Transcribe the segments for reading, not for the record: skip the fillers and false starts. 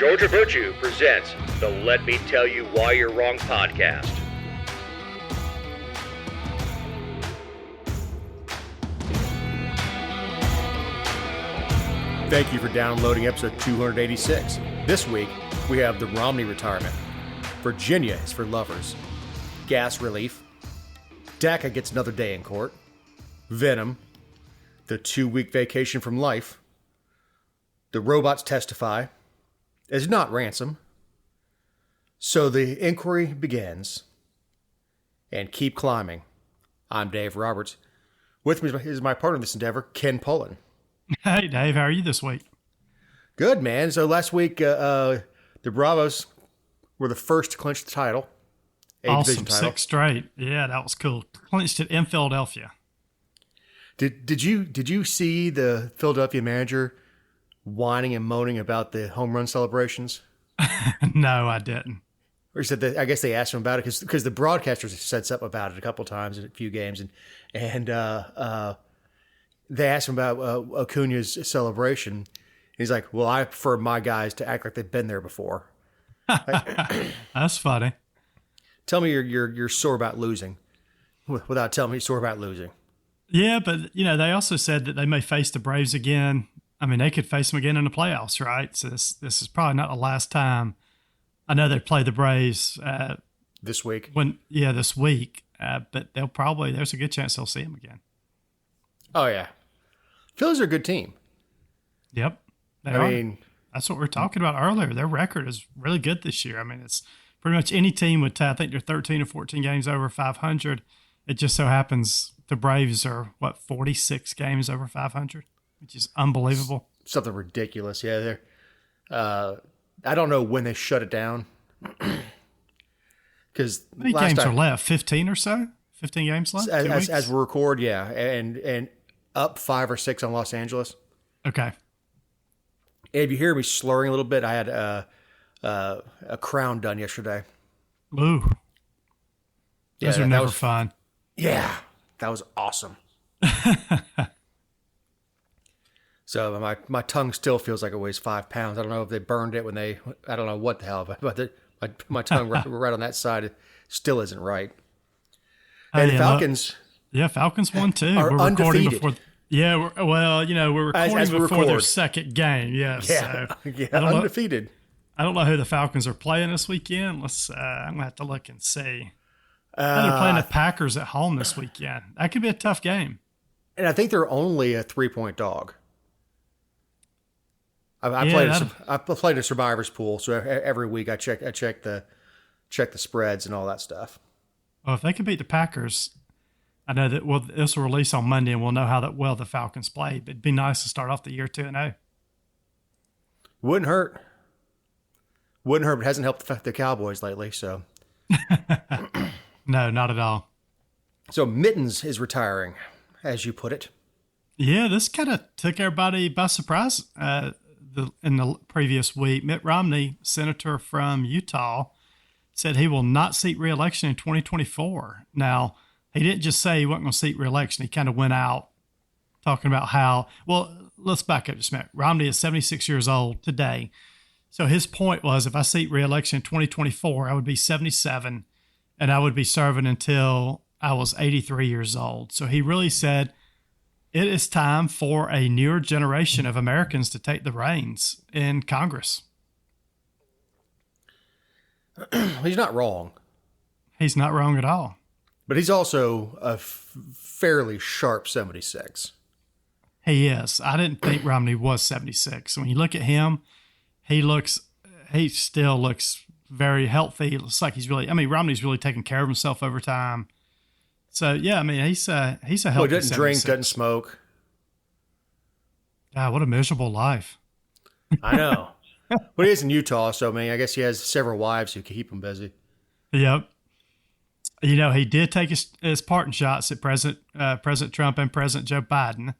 Georgia Virtue presents the Let Me Tell You Why You're Wrong podcast. Thank you for downloading episode 286. This week, we have the Romney retirement. Virginia is for lovers. Gas relief. DACA gets another day in court. Venom. The 2-week vacation from life. The robots testify. It's not ransom. So the inquiry begins. And keep climbing. I'm Dave Roberts. With me is my partner in this endeavor, Ken Pullen. Hey, Dave. How are you this week? Good, man. So last week, the Bravos were the first to clinch the title. Awesome. 6 straight. Yeah, that was cool. Clinched it in Philadelphia. Did you see the Philadelphia manager whining and moaning about the home run celebrations? No, I didn't. Or he said that, I guess they asked him about it because the broadcasters said something about it a couple times in a few games, and they asked him about Acuna's celebration. And he's like, "Well, I prefer my guys to act like they've been there before." That's funny. Tell me you're sore about losing, without telling me you're sore about losing. Yeah, but they also said that they may face the Braves again. I mean, they could face them again in the playoffs, right? So this is probably not the last time. I know they play the Braves this week. This week. But there's a good chance they'll see them again. Oh yeah, Phillies are a good team. Yep, I mean, that's what we were talking about earlier. Their record is really good this year. I mean, it's pretty much any team would. I think they're 13 or 14 games over 500. It just so happens the Braves are 46 games over 500, which is unbelievable. Something ridiculous. Yeah, they're. I don't know when they shut it down. Because how many games are left? 15 or so. 15 games left. As we record, yeah, and up 5 or 6 on Los Angeles. Okay. And if you hear me slurring a little bit, I had a crown done yesterday. Ooh. Those are never fun. Yeah, that was awesome. So my tongue still feels like it weighs 5 pounds. I don't know if they burned it I don't know what the hell, but my tongue right on that side still isn't right. And the Falcons. Falcons won too. We're undefeated. We're recording before their second game. Yes. Yeah, undefeated. I don't know who the Falcons are playing this weekend. I'm going to have to look and see. They're playing the Packers at home this weekend. That could be a tough game. And I think they're only a 3-point dog. I played a survivor's pool, so every week I check the spreads and all that stuff. Well, if they can beat the Packers, I know that this will release on Monday, and we'll know how well the Falcons played. But it'd be nice to start off the year 2-0. Wouldn't hurt. But it hasn't helped the Cowboys lately. So no, not at all. So Mittens is retiring, as you put it. Yeah, this kind of took everybody by surprise. In the previous week, Mitt Romney, senator from Utah, said he will not seek re-election in 2024. Now, he didn't just say he wasn't going to seek re-election. He kind of went out talking about how, let's back up just a minute. Romney is 76 years old today. So his point was, if I seek re-election in 2024, I would be 77, and I would be serving until I was 83 years old. So he really said, it is time for a newer generation of Americans to take the reins in Congress. He's not wrong. He's not wrong at all. But he's also a fairly sharp 76. He is. I didn't think Romney was 76. When you look at him, he still looks very healthy. It looks like Romney's really taking care of himself over time. So, yeah, I mean, he's a healthy 76. He doesn't drink, doesn't smoke. God, what a miserable life. I know. But he is in Utah, so, I guess he has several wives who keep him busy. Yep. He did take his parting shots at President Trump and President Joe Biden.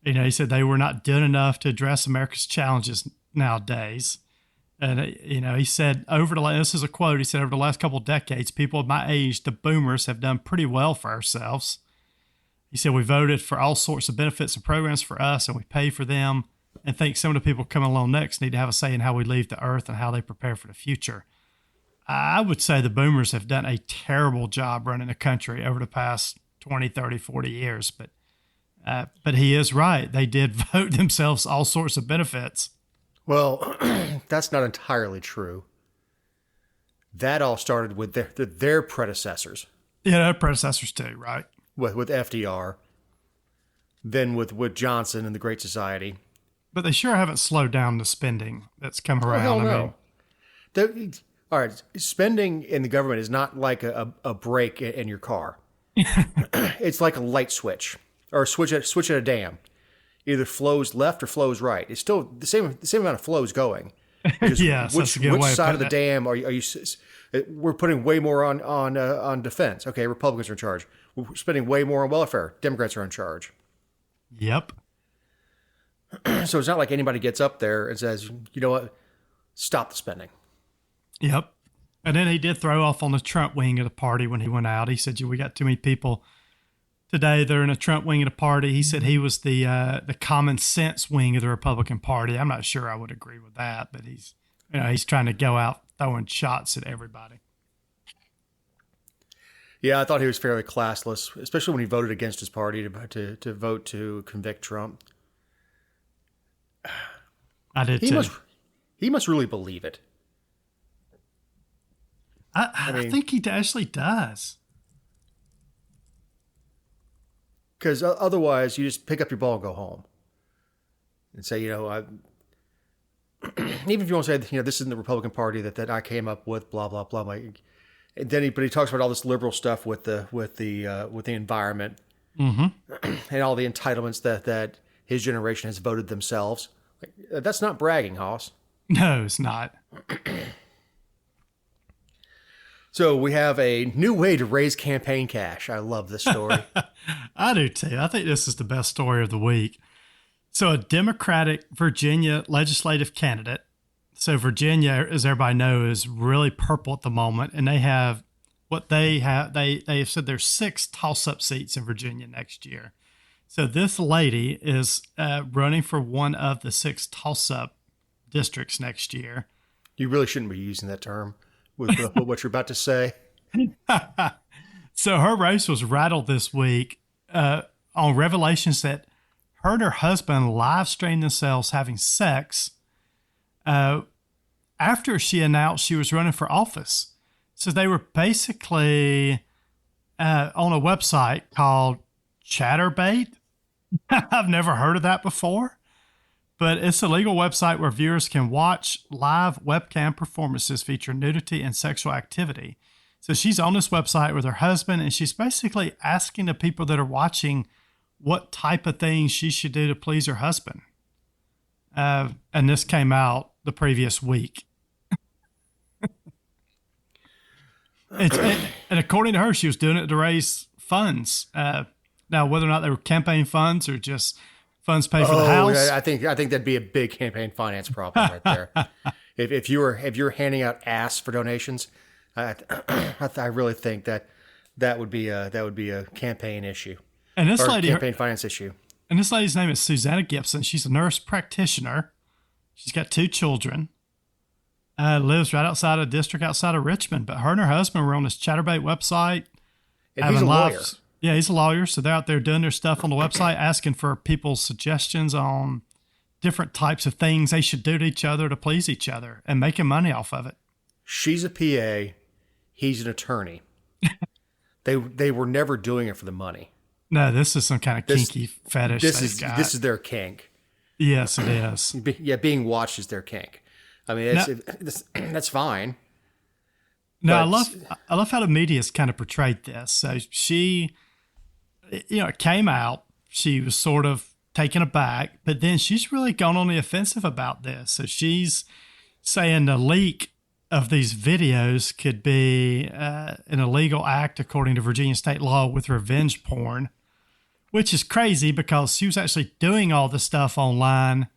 He said they were not doing enough to address America's challenges nowadays. And, he said this is a quote, he said, over the last couple of decades, people of my age, the boomers, have done pretty well for ourselves. He said, we voted for all sorts of benefits and programs for us, and we pay for them. and think some of the people coming along next need to have a say in how we leave the earth and how they prepare for the future. I would say the boomers have done a terrible job running the country over the past 20, 30, 40 years. But he is right. They did vote themselves all sorts of benefits. Well, that's not entirely true. That all started with their predecessors. Yeah, their predecessors too, right? With FDR, then with Johnson and the Great Society. But they sure haven't slowed down the spending that's come around. Hell no. All right, spending in the government is not like a brake in your car. It's like a light switch or a switch at a dam. Either flows left or flows right. It's still the same amount of flows going. Yes, which side of the dam are you? We're putting way more on defense. Okay, Republicans are in charge. We're spending way more on welfare. Democrats are in charge. Yep. So it's not like anybody gets up there and says, you know what, stop the spending. Yep. And then he did throw off on the Trump wing of the party when he went out. He said, we got too many people today that are in a Trump wing of the party. He said he was the common sense wing of the Republican Party. I'm not sure I would agree with that, but he's trying to go out throwing shots at everybody. Yeah, I thought he was fairly classless, especially when he voted against his party to vote to convict Trump. I did too. He must really believe it. I think he actually does. Because otherwise, you just pick up your ball and go home. And say, even if you want to say, this isn't the Republican Party that I came up with, blah blah blah. And then he talks about all this liberal stuff with the environment, and all the entitlements that his generation has voted themselves. That's not bragging, Hoss. No, it's not. So we have a new way to raise campaign cash. I love this story. I do too. I think this is the best story of the week. So a Democratic Virginia legislative candidate. So Virginia, as everybody knows, is really purple at the moment. And they have they have said there's 6 toss-up seats in Virginia next year. So this lady is running for one of the 6 toss-up districts next year. You really shouldn't be using that term with what you're about to say. So her race was rattled this week on revelations that her and her husband live streamed themselves having sex after she announced she was running for office. So they were basically on a website called Chaturbate. I've never heard of that before, but it's a legal website where viewers can watch live webcam performances featuring nudity and sexual activity. So she's on this website with her husband, and she's basically asking the people that are watching what type of things she should do to please her husband. And this came out the previous week. And according to her, she was doing it to raise funds. Now, whether or not they were campaign funds or just funds paid for the house. I think that'd be a big campaign finance problem right there. if you're handing out ass for donations, I really think that would be a campaign issue. And this lady, campaign finance issue. And this lady's name is Susanna Gibson. She's a nurse practitioner. She's got 2 children. Lives right outside a district outside of Richmond. But her and her husband were on this Chaturbate website. And he's a lawyer. Yeah, he's a lawyer. So they're out there doing their stuff on the website, asking for people's suggestions on different types of things they should do to each other to please each other and making money off of it. She's a PA. He's an attorney. They were never doing it for the money. No, this is some kind of kinky fetish. This is their kink. Yes, it is. Yeah, being watched is their kink. I mean, that's fine. No, I love how the media's kind of portrayed this. So she, it came out. She was sort of taken aback, but then she's really gone on the offensive about this. So she's saying the leak of these videos could be an illegal act according to Virginia state law with revenge porn, which is crazy because she was actually doing all the stuff online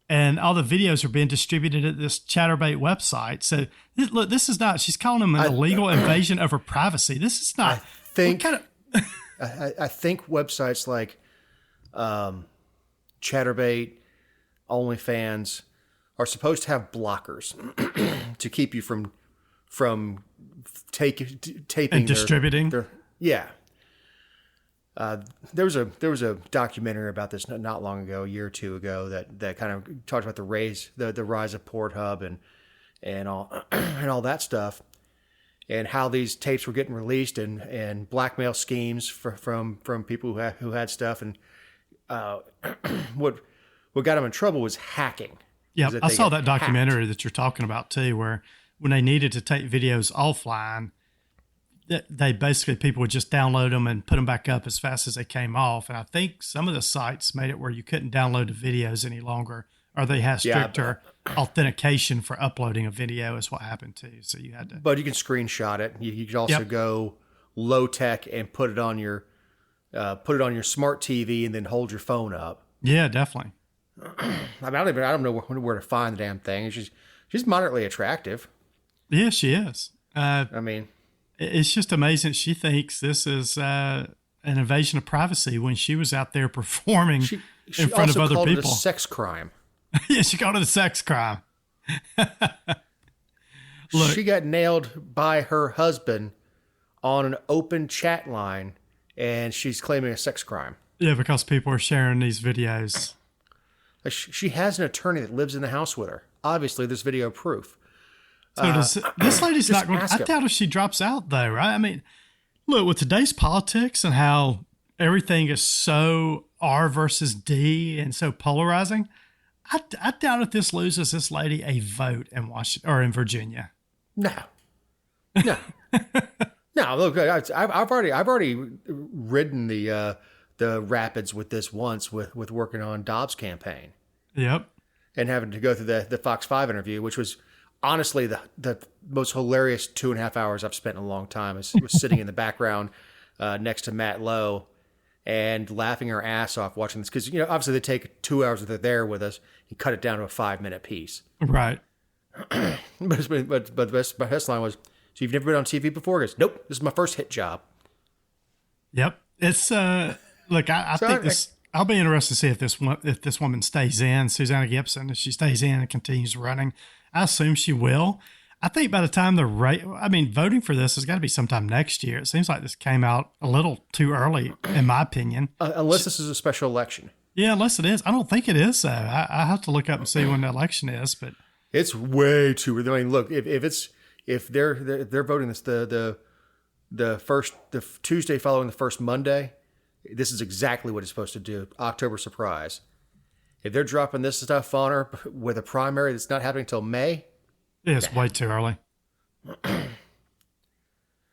and all the videos are being distributed at this Chaturbate website. So look, this is not, she's calling them an illegal invasion of her privacy. This is not. I think websites like Chaturbate, OnlyFans are supposed to have blockers to keep you from taping and distributing. Yeah. There was a documentary about this not long ago, a year or two ago, that kind of talked about the rise of Pornhub and all that stuff, and how these tapes were getting released and blackmail schemes from people who had stuff, and what got them in trouble was hacking. Yeah, I saw that documentary that you're talking about too, where when they needed to take videos offline, they basically, people would just download them and put them back up as fast as they came off. And I think some of the sites made it where you couldn't download the videos any longer, or they had stricter authentication for uploading a video is what happened too. So you had to. But you can screenshot it. You could also go low tech and put it on your smart TV and then hold your phone up. Yeah, definitely. I don't know where to find the damn thing. She's moderately attractive. Yeah, she is. I mean, it's just amazing. She thinks this is an invasion of privacy when she was out there performing in front of other people. She also called it a sex crime. Yeah, she called it a sex crime. Look, she got nailed by her husband on an open chat line, and she's claiming a sex crime. Yeah, because people are sharing these videos. She has an attorney that lives in the house with her. Obviously, there's video proof. So this lady's not going to... I doubt if she drops out, though, right? I mean, look, with today's politics and how everything is so R versus D and so polarizing, I doubt if this loses this lady a vote in Washington or in Virginia. No. No, look, I've already ridden the rapids with this once with working on Dobbs' campaign. Yep. And having to go through the Fox 5 interview, which was honestly the most hilarious 2.5 hours I've spent in a long time. Was sitting in the background next to Matt Lowe and laughing our ass off watching this. Because, obviously they take 2 hours that they're there with us and cut it down to a 5-minute piece. Right. but the best line was, so you've never been on TV before? He goes, nope, this is my first hit job. Yep. It's, look, I think this... I'll be interested to see if this woman stays in, Susanna Gibson, if she stays in and continues running. I assume she will. I think by the time voting for this has got to be sometime next year. It seems like this came out a little too early, in my opinion. Unless this is a special election. Yeah, unless it is. I don't think it is, though. I have to look up and see when the election is, but it's way too early. I mean, look, if they're voting this the Tuesday following the first Monday. This is exactly what it's supposed to do. October surprise. If they're dropping this stuff on her with a primary that's not happening until May. Yeah, it's way too early.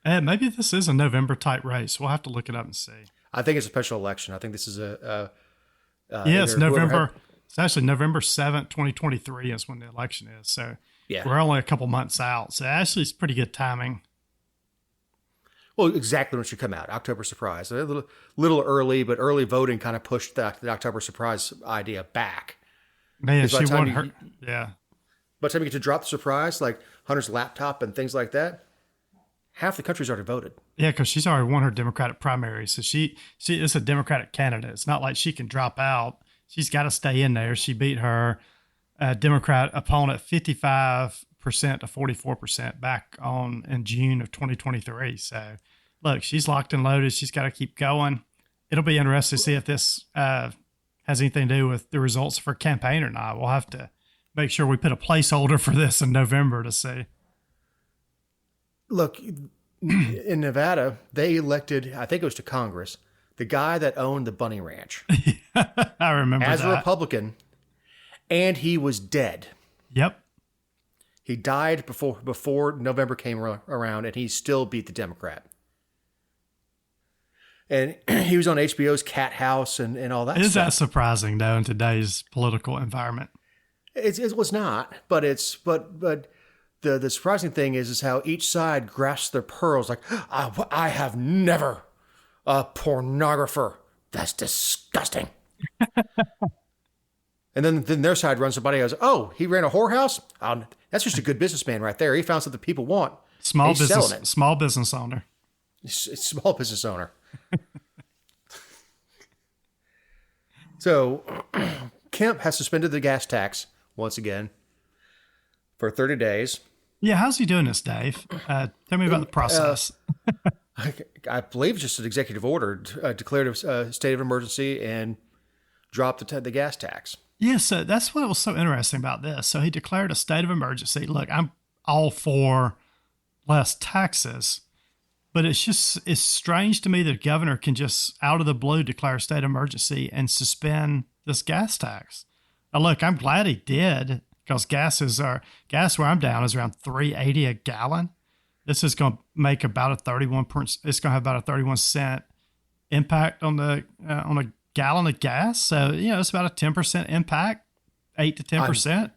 And maybe this is a November type race. We'll have to look it up and see. I think it's a special election. I think this is it's November. It's actually November 7th, 2023 is when the election is. So we're only a couple months out. So actually it's pretty good timing. Well, exactly when it should come out. October surprise. A little early, but early voting kind of pushed the October surprise idea back. Man, she won her. Yeah. By the time you get to drop the surprise, like Hunter's laptop and things like that, half the country's already voted. Yeah, because she's already won her Democratic primary. So she is a Democratic candidate. It's not like she can drop out. She's got to stay in there. She beat her Democrat opponent 55% to 44% back in June of 2023. So, look, she's locked and loaded. She's got to keep going. It'll be interesting to see if this has anything to do with the results of her campaign or not. We'll have to make sure we put a placeholder for this in November to see. Look, in Nevada, they elected, I think it was to Congress, the guy that owned the Bunny Ranch. I remember as a Republican, and he was dead. Yep. He died before November came around, and he still beat the Democrat. And he was on HBO's Cat House and all that stuff. Is that surprising, though, in today's political environment? It was not, but the surprising thing is how each side grasps their pearls like, I have never a pornographer. That's disgusting. And then their side runs somebody who goes, oh, he ran a whorehouse? That's just a good businessman right there. He found something people want. Small business owner. Small business owner. So Kemp has suspended the gas tax once again for 30 days. Yeah, how's he doing this, Dave? Tell me about the process. I believe it's just an executive order declared a state of emergency and dropped the gas tax. Yeah, so that's what was so interesting about this. So he declared a state of emergency. Look, I'm all for less taxes, but it's strange to me that a governor can just out of the blue declare a state of emergency and suspend this gas tax. Now, look, I'm glad he did because gas where I'm down is around $3.80 a gallon. This is going to make about a 31%. It's going to have about a 31-cent impact on a gallon of gas. So it's about a 10% impact, 8 to 10%.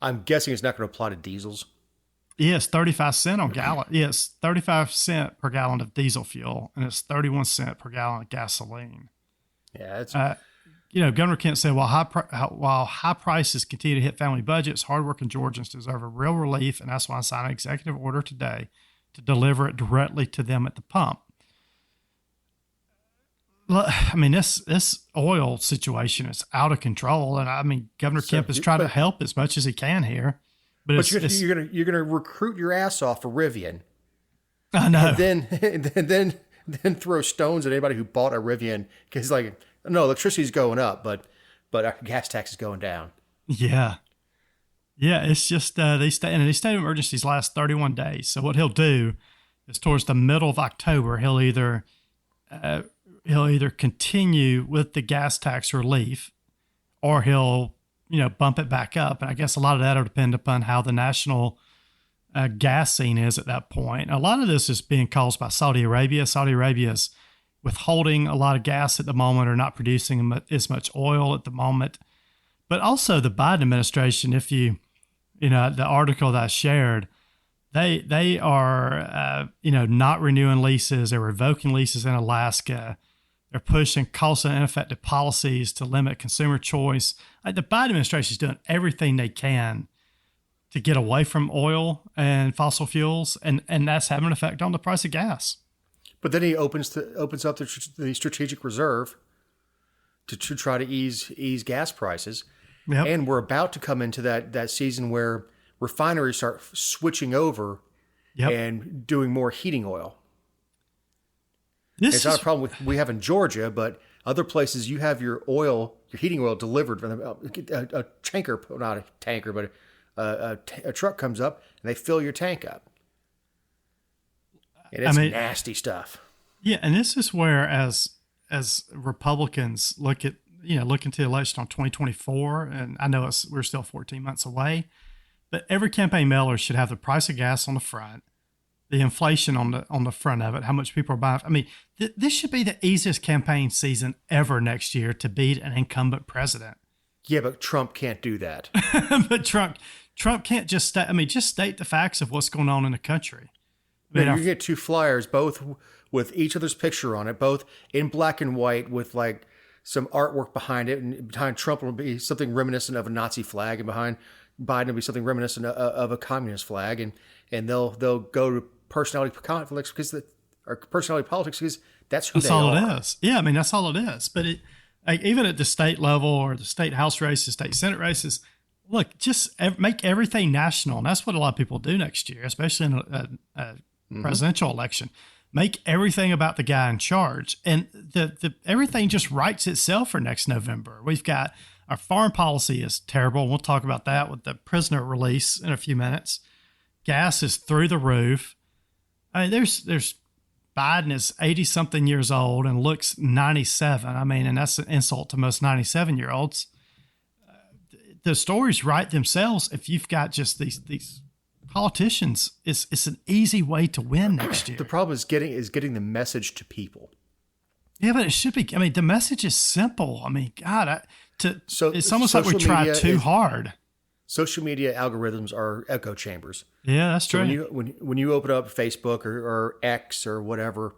I'm guessing it's not going to apply to diesels. Yes, 35 cents on gallon. Yes, 35 cents per gallon of diesel fuel, and it's 31 cents per gallon of gasoline. Yeah, it's Governor Kemp said while high prices continue to hit family budgets, hardworking Georgians deserve a real relief, and that's why I signed an executive order today to deliver it directly to them at the pump. I mean, this oil situation is out of control, and I mean, Governor Kemp is trying to help as much as he can here. But you're gonna recruit your ass off for Rivian. I know. And then throw stones at anybody who bought a Rivian because no, electricity's going up, but our gas tax is going down. Yeah. Yeah, it's just these state of emergencies last 31 days. So what he'll do is towards the middle of October, he'll either continue with the gas tax relief, or he'll bump it back up. And I guess a lot of that will depend upon how the national gas scene is at that point. A lot of this is being caused by Saudi Arabia. Saudi Arabia is withholding a lot of gas at the moment, or not producing as much oil at the moment. But also the Biden administration, if the article that I shared, they are, not renewing leases. They're revoking leases in Alaska. They're pushing costly and ineffective policies to limit consumer choice. The Biden administration is doing everything they can to get away from oil and fossil fuels, and that's having an effect on the price of gas. But then he opens up the strategic reserve to try to ease gas prices. Yep. And we're about to come into that season where refineries start switching over and doing more heating oil. It's not a problem we have in Georgia, but other places you have your heating oil delivered from a tanker, not a tanker, but a truck comes up and they fill your tank up. And it's nasty stuff. Yeah, and this is where, as Republicans look into the election on 2024, and I know we're still 14 months away, but every campaign mailer should have the price of gas on the front, the inflation on the front of it, how much people are buying. I mean, this should be the easiest campaign season ever next year to beat an incumbent president. Yeah, but Trump can't do that. But Trump can't just state the facts of what's going on in the country. Man, you get two flyers, both with each other's picture on it, both in black and white with some artwork behind it. And behind Trump will be something reminiscent of a Nazi flag, and behind Biden will be something reminiscent of a communist flag. And they'll go to personality conflicts or personality politics because that's they all are. It is. Yeah, that's all it is. But even at the state level or the state House races, state Senate races, look, just make everything national. And that's what a lot of people do next year, especially in a presidential election. Make everything about the guy in charge. And the everything just writes itself for next November. We've got our foreign policy is terrible. We'll talk about that with the prisoner release in a few minutes. Gas is through the roof. There's Biden is 80-something years old and looks 97. And that's an insult to most 97-year-olds. The stories write themselves if you've got just these politicians. It's an easy way to win next year. The problem is getting the message to people. Yeah, but it should be. The message is simple. God, it's almost like we try too hard. Social media algorithms are echo chambers. Yeah, that's true. So when you open up Facebook or X or whatever,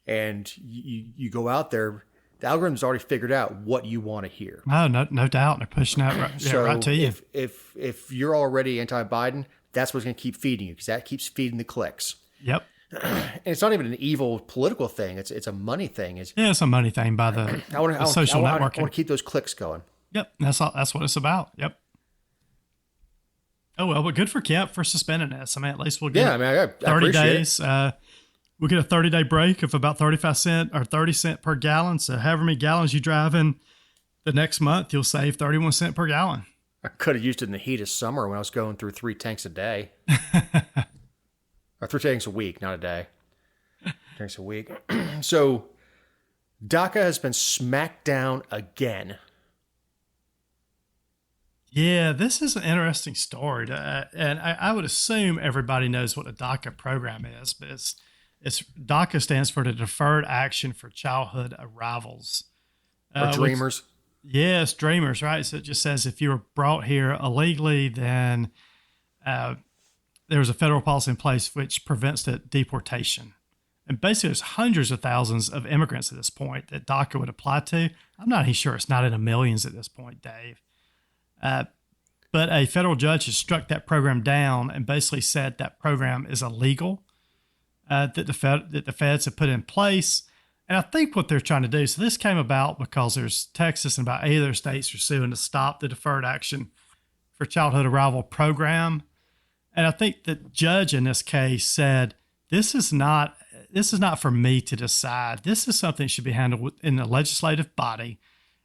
and you go out there, the algorithm's already figured out what you want to hear. Oh, no doubt. They're pushing that right to you. If you're already anti-Biden, that's what's going to keep feeding you because that keeps feeding the clicks. Yep. And it's not even an evil political thing. It's a money thing. It's a money thing by the social networking. I want to keep those clicks going. Yep, that's all. That's what it's about. Yep. Oh well, but good for Kemp for suspending this. I mean, at least we'll get I 30 appreciate days. it. We'll get a 30-day break of about 35 cents or 30 cents per gallon. So however many gallons you drive in the next month, you'll save 31 cents per gallon. I could have used it in the heat of summer when I was going through 3 tanks a day. Or 3 tanks a week, not a day. Tanks a week. So DACA has been smacked down again. Yeah, this is an interesting story. And I would assume everybody knows what the DACA program is, but it's DACA stands for the Deferred Action for Childhood Arrivals. Or Dreamers. Yes, Dreamers, right? So it just says if you were brought here illegally, then there's a federal policy in place which prevents the deportation. And basically, there's hundreds of thousands of immigrants at this point that DACA would apply to. I'm not even sure it's not in the millions at this point, Dave. But a federal judge has struck that program down and basically said that program is illegal, that the feds have put in place. And I think what they're trying to do, so this came about because there's Texas and about 8 other states are suing to stop the Deferred Action for Childhood Arrival program. And I think the judge in this case said, this is not for me to decide. This is something that should be handled in the legislative body.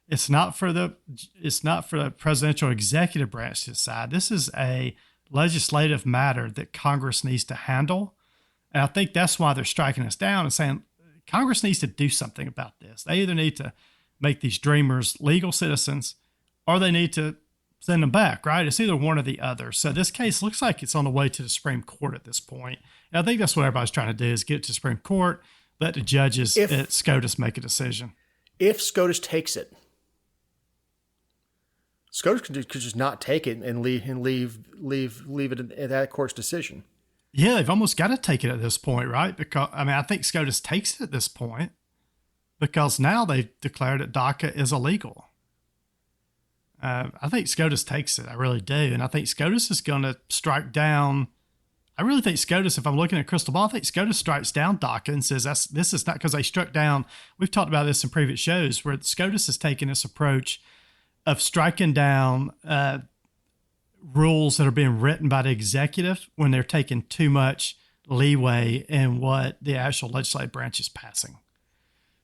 It's not for the presidential executive branch to decide. This is a legislative matter that Congress needs to handle. And I think that's why they're striking us down and saying Congress needs to do something about this. They either need to make these dreamers legal citizens or they need to send them back, right? It's either one or the other. So this case looks like it's on the way to the Supreme Court at this point. And I think that's what everybody's trying to do is get it to the Supreme Court, let the judges at SCOTUS make a decision. If SCOTUS takes it, SCOTUS could just not take it and leave it at that court's decision. Yeah, they've almost got to take it at this point, right? Because I think SCOTUS takes it at this point because now they've declared that DACA is illegal. I think SCOTUS takes it. I really do. And I think SCOTUS is going to strike down. I really think SCOTUS, if I'm looking at crystal ball, I think SCOTUS strikes down DACA and says this is not because they struck down. We've talked about this in previous shows where SCOTUS has taken this approach of striking down rules that are being written by the executive when they're taking too much leeway in what the actual legislative branch is passing.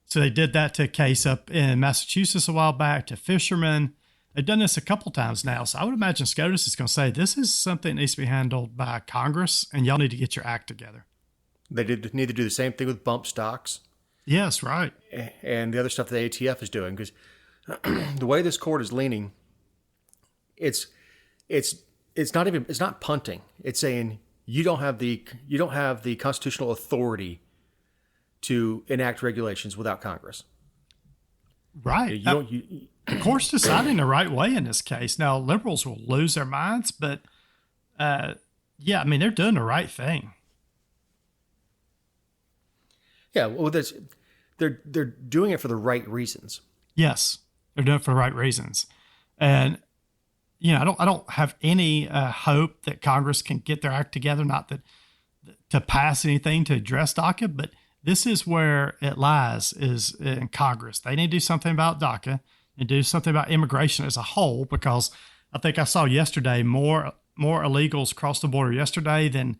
So they did that to a case up in Massachusetts a while back, to fishermen. They've done this a couple times now. So I would imagine SCOTUS is going to say, this is something that needs to be handled by Congress, and y'all need to get your act together. They need to do the same thing with bump stocks. Yes, right. And the other stuff the ATF is doing, because the way this court is leaning, it's not punting. It's saying you don't have the constitutional authority to enact regulations without Congress. Right. The court's deciding the right way in this case. Now, liberals will lose their minds, but they're doing the right thing. Yeah, well, they're doing it for the right reasons. Yes, they're doing it for the right reasons, and I don't have any hope that Congress can get their act together. Not that to pass anything to address DACA, but this is where it lies, is in Congress. They need to do something about DACA and do something about immigration as a whole, because I think I saw yesterday more illegals cross the border yesterday than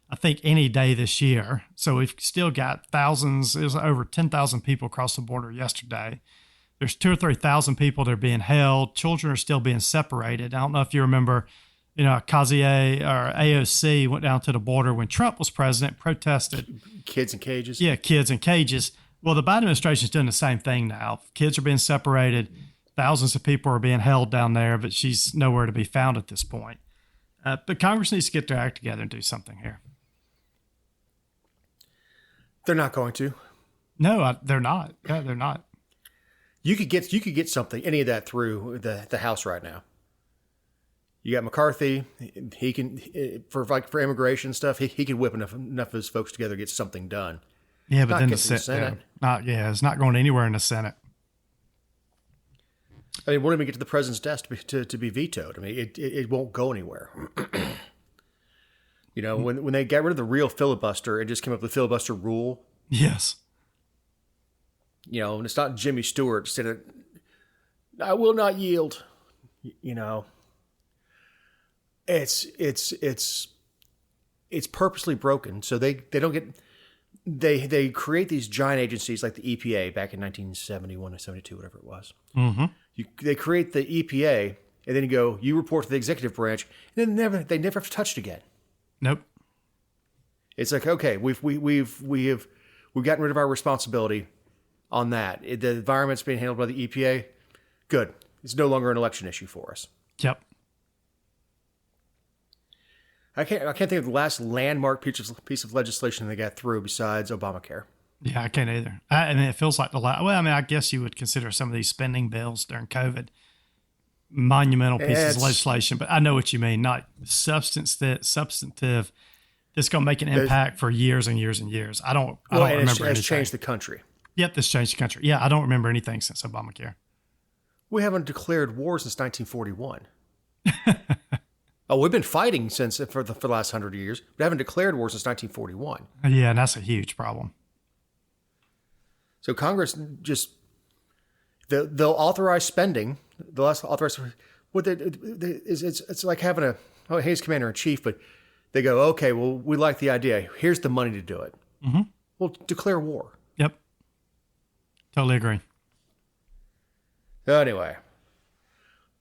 I think any day this year. So we've still got thousands. It was over 10,000 people across the border yesterday. There's 2,000 or 3,000 people that are being held. Children are still being separated. I don't know if you remember, Kazier or AOC went down to the border when Trump was president, protested. Kids in cages. Yeah, kids in cages. Well, the Biden administration is doing the same thing now. Kids are being separated. Thousands of people are being held down there, but she's nowhere to be found at this point. But Congress needs to get their act together and do something here. They're not going to. No, they're not. Yeah, they're not. You could get something, any of that through the House right now. You got McCarthy. He can for immigration stuff. He can whip enough of his folks together to get something done. Yeah, but then the Senate. It's not going anywhere in the Senate. I mean, it won't even get to the president's desk to be vetoed. I mean, it won't go anywhere. When they got rid of the real filibuster and just came up with the filibuster rule. Yes. And it's not Jimmy Stewart said it. I will not yield. you know, it's purposely broken. So they don't get, they create these giant agencies like the EPA back in 1971 or 72, whatever it was. Mm-hmm. They create the EPA, and then you report to the executive branch, and then they never have touched again. Nope. It's like, okay, we've gotten rid of our responsibility on that. The environment's being handled by the EPA. Good. It's no longer an election issue for us. Yep. I can't think of the last landmark piece of legislation they got through besides Obamacare. Yeah, I can't either. I mean, it feels like I guess you would consider some of these spending bills during COVID monumental pieces of legislation, but I know what you mean. Not substantive. That's going to make an impact for years and years and years. I don't remember anything. It's changed the country. Yep, this changed the country. Yeah, I don't remember anything since Obamacare. We haven't declared war since 1941. We've been fighting for the last 100 years. We haven't declared war since 1941. Yeah, and that's a huge problem. So Congress just they'll authorize spending. They'll authorize it's like having he's commander in chief, but they go, okay, well, we like the idea. Here's the money to do it. Mm-hmm. Well, declare war. Yep, totally agree. Anyway,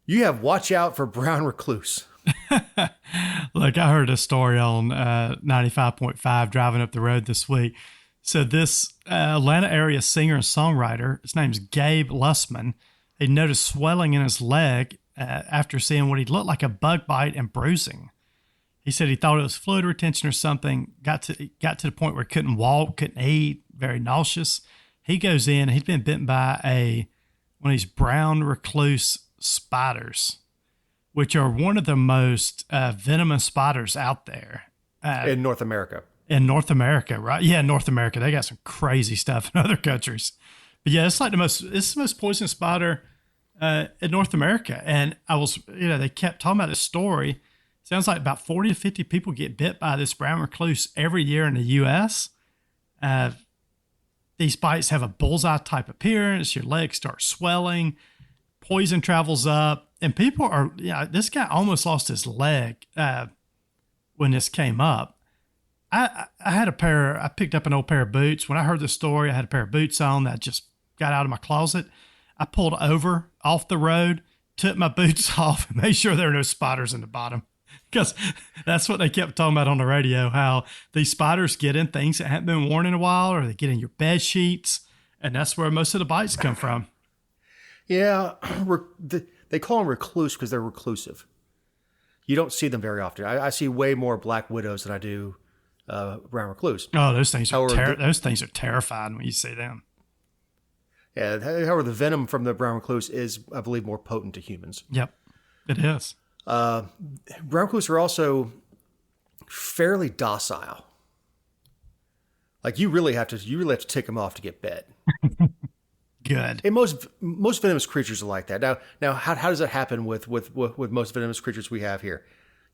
you have watch out for brown recluse. Look, I heard a story on 95.5 driving up the road this week. So this Atlanta area singer and songwriter, his name's Gabe Lussman, he noticed swelling in his leg after seeing what he looked like a bug bite and bruising. He said he thought it was fluid retention or something, got to the point where he couldn't walk, couldn't eat, very nauseous. He goes in, he's been bitten by one of these brown recluse spiders, which are one of the most venomous spiders out there. In North America. In North America, right? Yeah, North America. They got some crazy stuff in other countries. But yeah, it's the most poisonous spider in North America. And they kept talking about this story. Sounds like about 40 to 50 people get bit by this brown recluse every year in the U.S. These bites have a bullseye type appearance. Your legs start swelling. Poison travels up. And people are, this guy almost lost his leg when this came up. I picked up an old pair of boots. When I heard the story, I had a pair of boots on that I just got out of my closet. I pulled over off the road, took my boots off, and made sure there were no spiders in the bottom. Because that's what they kept talking about on the radio, how these spiders get in things that haven't been worn in a while, or they get in your bed sheets, and that's where most of the bites come from. Yeah, they call them recluse because they're reclusive. You don't see them very often. I see way more black widows than I do brown recluse. Oh, those things are terrifying when you see them. Yeah, however, the venom from the brown recluse is, I believe, more potent to humans. Yep, it is. Brown recluse are also fairly docile. Like you really have to tick them off to get bit. Good. And most venomous creatures are like that. Now, how does that happen with most venomous creatures we have here?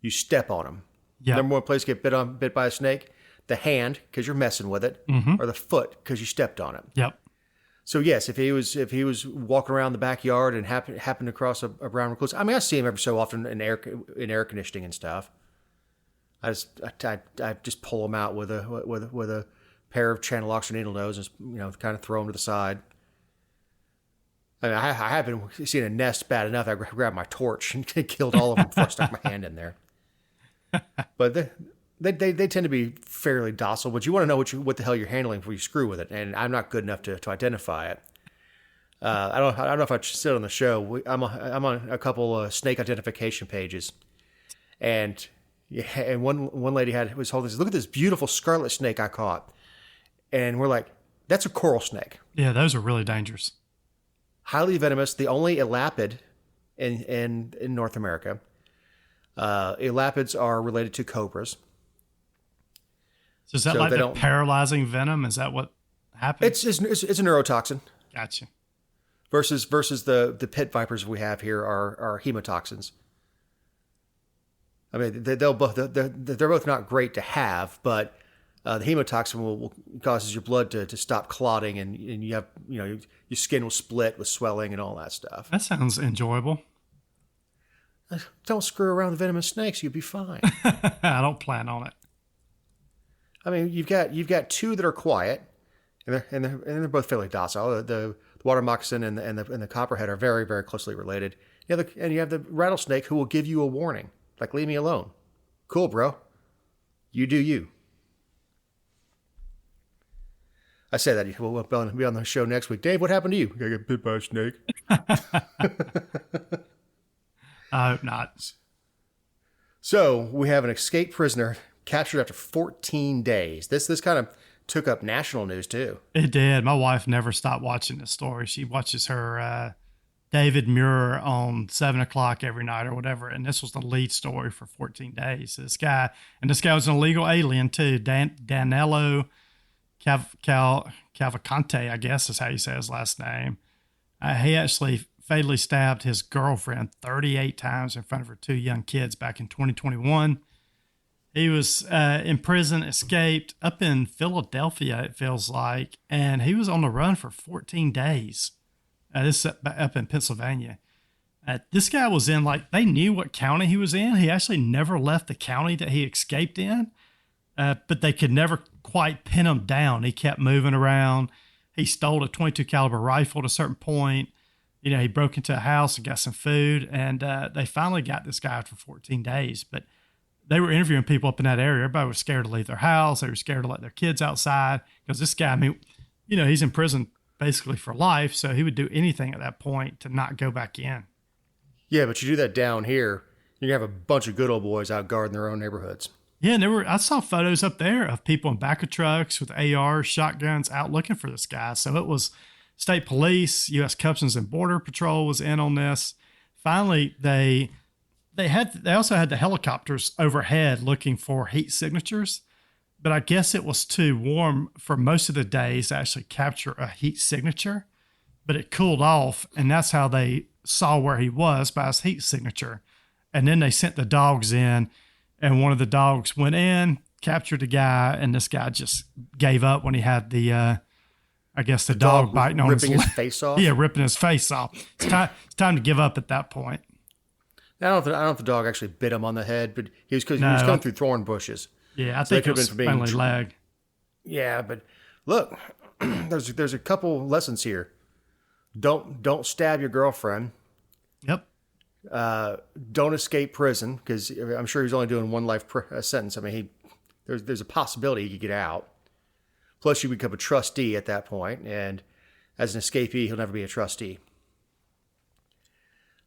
You step on them. Yep. Number one place to get bit by a snake, the hand because you're messing with it, or the foot because you stepped on it. Yep. So yes, if he was walking around the backyard and happened across a brown recluse, I mean I see him every so often in air conditioning and stuff. I just pull him out with a pair of channel locks or needle nose and kind of throw him to the side. I mean, I have been seeing a nest bad enough. I grabbed my torch and killed all of them before I stuck my hand in there. But they tend to be fairly docile. But you want to know what the hell you're handling before you screw with it. And I'm not good enough to identify it. I don't know if I should sit on the show. I'm on a couple snake identification pages, and one lady was holding this. Look at this beautiful scarlet snake I caught, and we're like, that's a coral snake. Yeah, those are really dangerous. Highly venomous. The only elapid in North America. Elapids are related to cobras. So is that like the paralyzing venom? Is that what happens? It's a neurotoxin. Gotcha. Versus the pit vipers we have here are hemotoxins. I mean, they're both not great to have, but the hemotoxin will causes your blood to stop clotting, and you have, your skin will split with swelling and all that stuff. That sounds enjoyable. Don't screw around with venomous snakes. You'll be fine. I don't plan on it. I mean, you've got two that are quiet, and they're both fairly docile. The water moccasin and the copperhead are very, very closely related. And you have the rattlesnake who will give you a warning, like, leave me alone. Cool, bro. You do you. I say that we'll be on the show next week. Dave, what happened to you? I got bit by a snake. I hope not. So we have an escaped prisoner captured after 14 days. This kind of took up national news too. It did. My wife never stopped watching this story. She watches her David Muir on 7 o'clock every night or whatever. And this was the lead story for 14 days. This guy was an illegal alien too. Danilo Cavalcante, I guess is how you say his last name. He actually fatally stabbed his girlfriend 38 times in front of her two young kids back in 2021. He was in prison, escaped up in Philadelphia, it feels like, and he was on the run for 14 days. This is up in Pennsylvania. This guy was in, like, they knew what county he was in. He actually never left the county that he escaped in, but they could never quite pin him down. He kept moving around. He stole a .22 caliber rifle at a certain point. You know, he broke into a house and got some food, and they finally got this guy after 14 days. But they were interviewing people up in that area. Everybody was scared to leave their house. They were scared to let their kids outside because this guy, I mean, you know, he's in prison basically for life, so he would do anything at that point to not go back in. Yeah, but you do that down here, you have a bunch of good old boys out guarding their own neighborhoods. Yeah, and I saw photos up there of people in back of trucks with ARs, shotguns out looking for this guy. So it was state police, U.S. Customs and Border Patrol was in on this. Finally, they also had the helicopters overhead looking for heat signatures, but I guess it was too warm for most of the days to actually capture a heat signature, but it cooled off, and that's how they saw where he was, by his heat signature. And then they sent the dogs in, and one of the dogs went in, captured the guy, and this guy just gave up when he had the dog biting on ripping his face off. Yeah, ripping his face off. It's time to give up at that point. I don't know if the dog actually bit him on the head, but he was going through thorn bushes. Yeah, I think it was mainly leg. Yeah, but look, there's a couple lessons here. Don't stab your girlfriend. Yep. Don't escape prison, because I'm sure he's only doing one life sentence. I mean, there's a possibility he could get out. Plus, you become a trustee at that point, and as an escapee, he'll never be a trustee.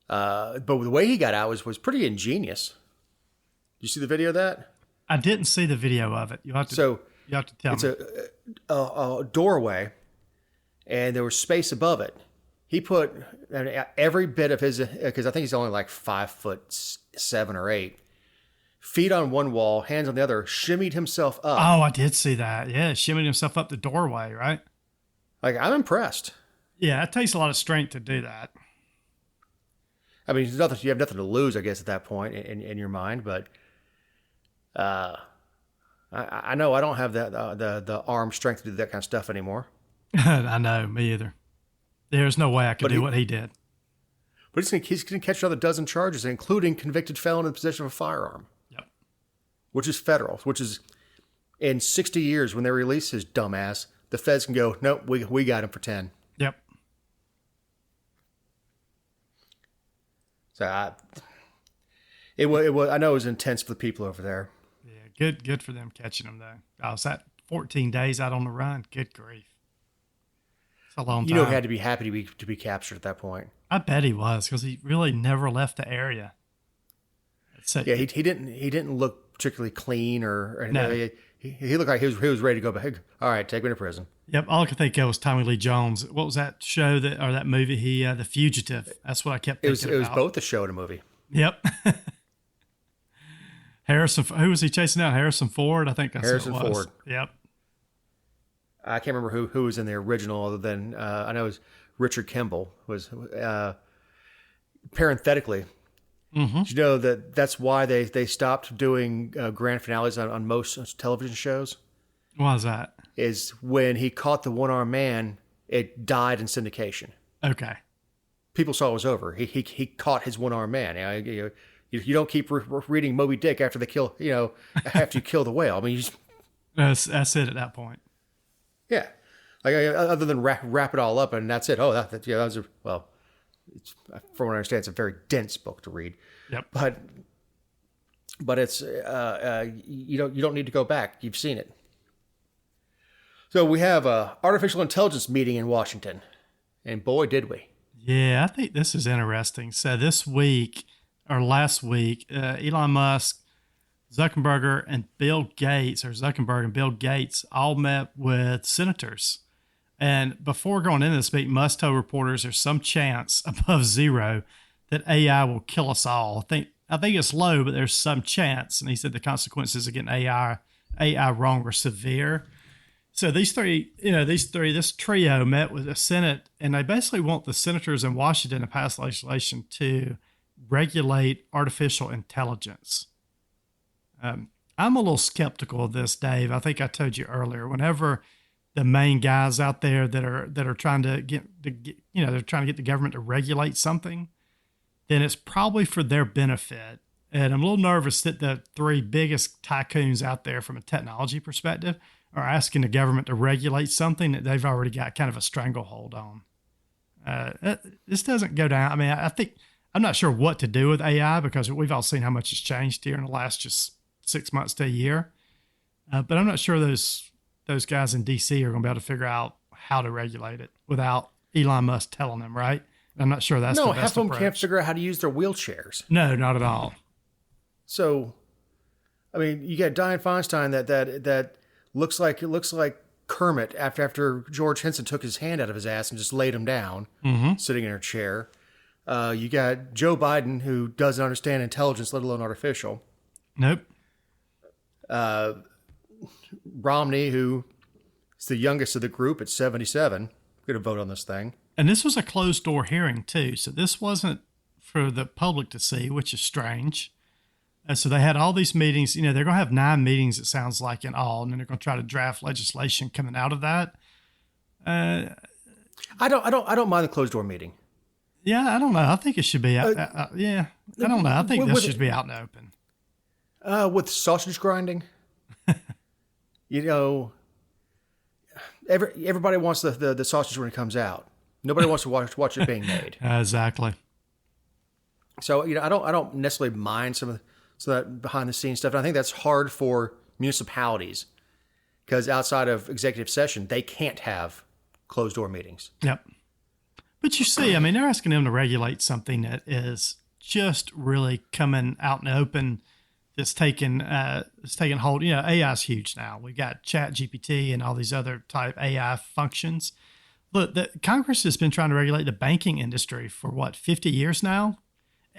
But the way he got out was pretty ingenious. Did you see the video of that? I didn't see the video of it. You have to tell me. It's a doorway, and there was space above it. He put every bit of his, because I think he's only like 5'7" or 8", feet on one wall, hands on the other, shimmied himself up. Oh, I did see that. Yeah, shimmied himself up the doorway, right? Like, I'm impressed. Yeah, it takes a lot of strength to do that. I mean, you have nothing to lose, I guess, at that point in your mind. But I know I don't have the arm strength to do that kind of stuff anymore. I know, me either. There's no way I could do what he did. But he's going to catch another dozen charges, including convicted felon in possession of a firearm. Yep. Which is federal. Which is, in 60 years, when they release his dumbass, the feds can go, nope, we got him for 10. Yep. So I know it was intense for the people over there. Yeah, good for them catching him though. I was at 14 days out on the run. Good grief. It's a long time. You know, he had to be happy to be captured at that point. I bet he was, because he really never left the area. So, yeah, he didn't look particularly clean or anything. No. He looked like he was ready to go back. All right, take me to prison. Yep, all I could think of was Tommy Lee Jones. What was that show that movie? The Fugitive. That's what I kept thinking about. It was both a show and a movie. Yep. Harrison, who was he chasing down? Harrison Ford, I think that's Harrison who it was. Ford. Yep. I can't remember who was in the original, other than I know it was Richard Kimball. Was parenthetically. Mm-hmm. Did you know that's why they stopped doing grand finales on most television shows? Why is that? Is when he caught the one-armed man, it died in syndication. Okay. people saw it was over. He caught his one-armed man. You don't keep reading Moby Dick after they kill, after you kill the whale. I mean, that's it at that point. Yeah. Like, other than wrap it all up and that's it. Oh, that was it's, from what I understand, it's a very dense book to read. Yep. But it's you don't need to go back. You've seen it. So we have a artificial intelligence meeting in Washington, and boy, did we. Yeah, I think this is interesting. So this week or last week, Elon Musk, Zuckerberg and Bill Gates all met with senators. And before going into this meeting, Musk told reporters there's some chance above zero that AI will kill us all. I think it's low, but there's some chance. And he said the consequences of getting AI wrong are severe. So this trio met with the Senate, and they basically want the senators in Washington to pass legislation to regulate artificial intelligence. I'm a little skeptical of this, Dave. I think I told you earlier. Whenever the main guys out there that are trying to they're trying to get the government to regulate something, then it's probably for their benefit. And I'm a little nervous that the three biggest tycoons out there from a technology perspective are asking the government to regulate something that they've already got kind of a stranglehold on. This doesn't go down. I mean, I'm not sure what to do with AI because we've all seen how much it's changed here in the last just 6 months to a year. But I'm not sure those guys in D.C. are going to be able to figure out how to regulate it without Elon Musk telling them, right? I'm not sure that's the best half of them approach. can't figure out how to use their wheelchairs. No, not at all. So, I mean, you got Dianne Feinstein that looks like Kermit after George Henson took his hand out of his ass and just laid him down, sitting in her chair. You got Joe Biden, who doesn't understand intelligence, let alone artificial. Nope. Romney, who is the youngest of the group at 77, going to vote on this thing. And this was a closed door hearing too, so this wasn't for the public to see, which is strange. So they had all these meetings. They're going to have 9 meetings, it sounds like, in all, and then they're going to try to draft legislation coming out of that. I don't mind the closed door meeting. Yeah, I don't know. I think it should be out. I don't know. I think this should be out in the open. With sausage grinding, everybody wants the sausage when it comes out. Nobody wants to watch it being made. Exactly. So I don't necessarily mind some of that behind the scenes stuff. And I think that's hard for municipalities because outside of executive session, they can't have closed door meetings. Yep. But you see, I mean, they're asking them to regulate something that is just really coming out in the open. It's taking hold. AI is huge now. We got ChatGPT and all these other type AI functions. Look, the Congress has been trying to regulate the banking industry for 50 years now.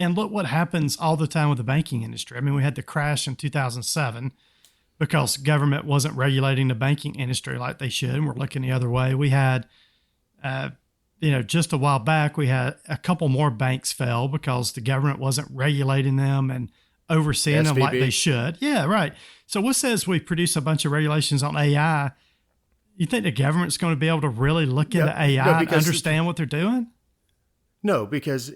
And look what happens all the time with the banking industry. I mean, we had the crash in 2007 because government wasn't regulating the banking industry like they should. And we're looking the other way. We had, just a while back, we had a couple more banks fell because the government wasn't regulating them and overseeing them like they should. Yeah, right. So what says we produce a bunch of regulations on AI? You think the government's going to be able to really look into AI and understand what they're doing? No, because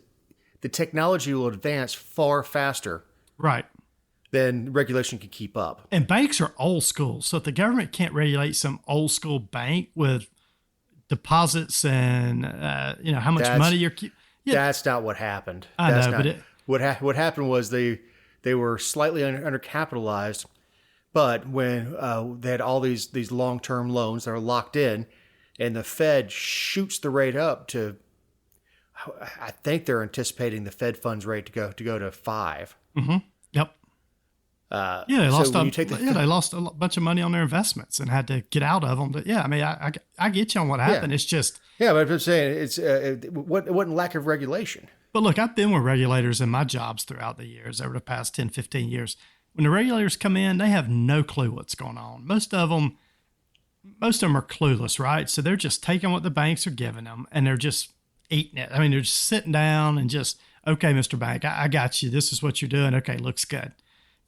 the technology will advance far faster. Right. Than regulation can keep up. And banks are old school. So if the government can't regulate some old school bank with deposits and, how much money you're keeping. Yeah. That's not what happened. What happened was they were slightly undercapitalized, but when they had all these long-term loans that are locked in, and the Fed shoots the rate up to, I think they're anticipating the Fed funds rate to go to 5. Mm-hmm. Yep. They lost a bunch of money on their investments and had to get out of them. But I mean, I get you on what happened. Yeah. It's just but I'm saying it wasn't lack of regulation. But look, I've been with regulators in my jobs throughout the years, over the past 10, 15 years. When the regulators come in, they have no clue what's going on. Most of them are clueless, right? So they're just taking what the banks are giving them and they're just eating it. I mean, they're just sitting down and just, okay, Mr. Bank, I got you. This is what you're doing. Okay, looks good.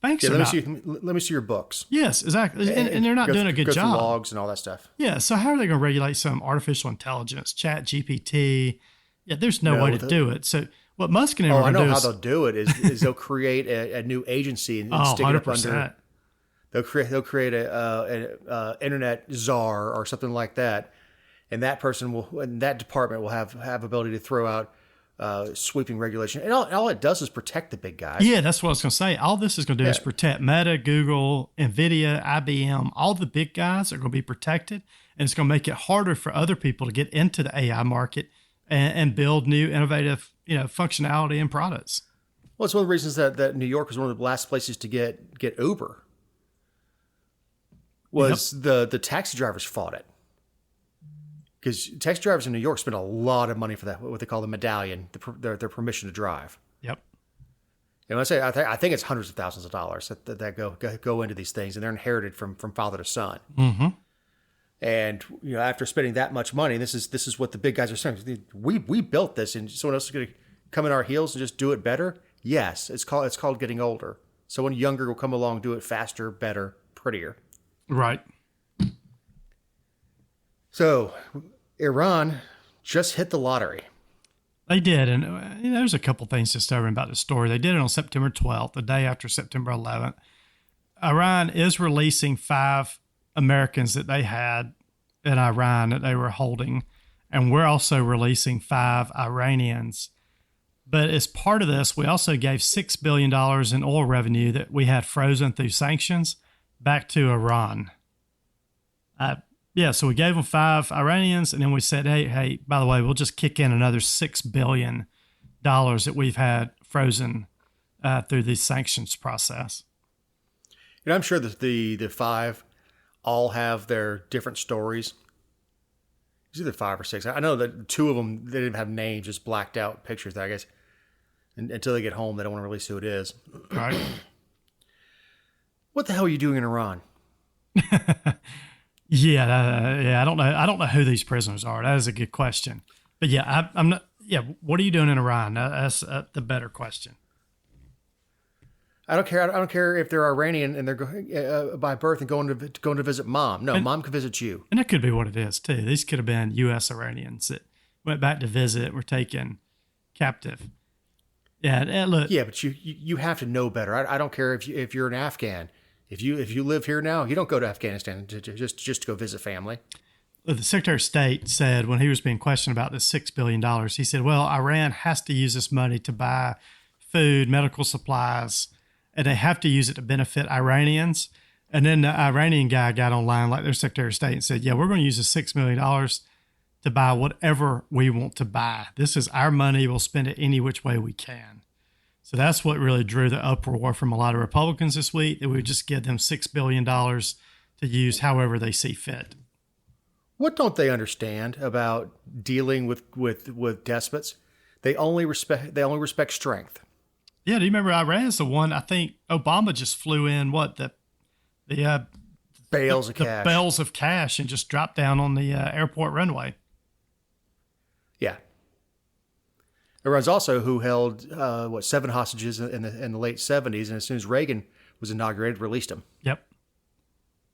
Banks are let me see your books. Yes, exactly. And they're not doing a good job. Logs and all that stuff. Yeah, so how are they going to regulate some artificial intelligence, ChatGPT, Yeah, there's no way to do it. So what Musk and him I are know going to how do they'll do it is they'll create a new agency and stick it up 100%. under. They'll create a internet czar or something like that, and that department will have ability to throw out sweeping regulation, and all it does is protect the big guys. Yeah, that's what I was going to say. All this is going to do is protect Meta, Google, NVIDIA, IBM. All the big guys are going to be protected, and it's going to make it harder for other people to get into the AI market and build new innovative, functionality and products. Well, it's one of the reasons that New York was one of the last places to get Uber. The taxi drivers fought it. Because taxi drivers in New York spend a lot of money for that, what they call the medallion, their permission to drive. Yep. And I think it's hundreds of thousands of dollars that go into these things, and they're inherited from father to son. Mm-hmm. And after spending that much money, this is what the big guys are saying. We built this, and someone else is going to come in our heels and just do it better. Yes, it's called getting older. Someone younger will come along, do it faster, better, prettier. Right. So, Iran just hit the lottery. They did, and there's a couple things disturbing about the story. They did it on September 12th, the day after September 11th. Iran is releasing 5 Americans that they had in Iran that they were holding, and we're also releasing 5 Iranians. But as part of this, we also gave $6 billion in oil revenue that we had frozen through sanctions back to Iran. So we gave them 5 Iranians, and then we said, hey, by the way, we'll just kick in another $6 billion that we've had frozen through the sanctions process. I'm sure that the 5 all have their different stories. It's either 5 or 6. I know that 2 of them, they didn't have names, just blacked out pictures, I guess. And until they get home, they don't want to release who it is. Right. What the hell are you doing in Iran? Yeah, I don't know who these prisoners are. That is a good question. But yeah, I'm not. Yeah, what are you doing in Iran? That's the better question. I don't care. I don't care if they're Iranian and they're by birth and going to visit mom. No, mom can visit you. And that could be what it is too. These could have been U.S. Iranians that went back to visit, were taken captive. Yeah, look. Yeah, but you have to know better. I don't care if you're an Afghan. If you live here now, you don't go to Afghanistan just to go visit family. The Secretary of State said when he was being questioned about this $6 billion, he said, well, Iran has to use this money to buy food, medical supplies, and they have to use it to benefit Iranians. And then the Iranian guy got online, like their Secretary of State, and said, yeah, we're going to use the $6 million to buy whatever we want to buy. This is our money. We'll spend it any which way we can. So that's what really drew the uproar from a lot of Republicans this week, that we would just give them $6 billion to use however they see fit. What don't they understand about dealing with despots? They only respect strength. Yeah, do you remember Iran's the one, I think Obama just flew in the bales of cash. Bales of cash and just dropped down on the airport runway. Yeah. Iran's also who held 7 hostages in the late 70s, and as soon as Reagan was inaugurated, released them. Yep.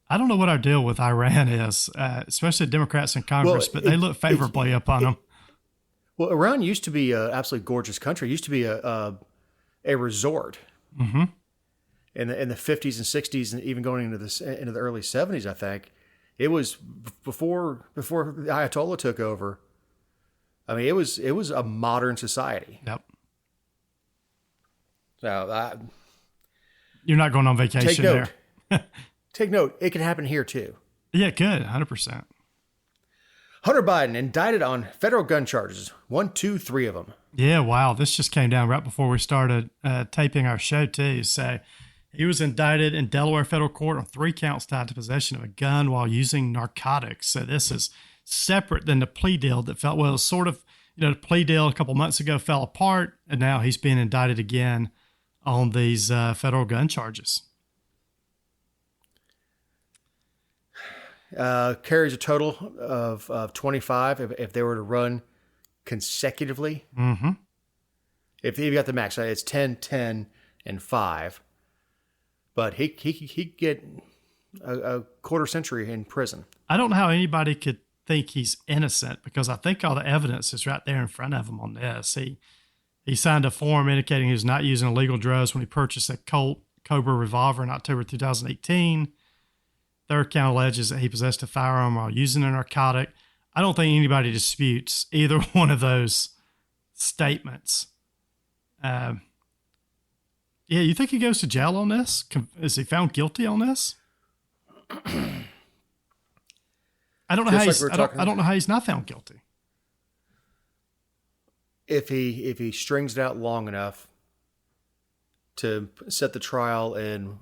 I don't know what our deal with Iran is, especially Democrats in Congress, but they look favorably upon them. Well, Iran used to be an absolutely gorgeous country. It used to be a resort. Mm-hmm. In the 50s and 60s, and even going into the early 70s, I think it was before the Ayatollah took over. I mean, it was a modern society. Yep. So you're not going on vacation there. Take note. It can happen here too. Yeah, it could. 100%. Hunter Biden indicted on federal gun charges. 1, 2, 3 of them. Yeah, wow. This just came down right before we started taping our show too. So he was indicted in Delaware federal court on 3 counts tied to possession of a gun while using narcotics. So this is separate than the plea deal that the plea deal a couple months ago fell apart, and now he's being indicted again on these federal gun charges. Carries a total of 25 if they were to run consecutively. Mm-hmm. If he got the max, it's 10, 10, and 5. But he'd get a quarter century in prison. I don't know how anybody could think he's innocent because I think all the evidence is right there in front of him on this. He signed a form indicating he was not using illegal drugs when he purchased a Colt Cobra revolver in October 2018. Third count alleges that he possessed a firearm while using a narcotic. I don't think anybody disputes either one of those statements. Yeah, you think he goes to jail on this? Is he found guilty on this? I don't know I don't know how he's not found guilty. If he strings it out long enough to set the trial in,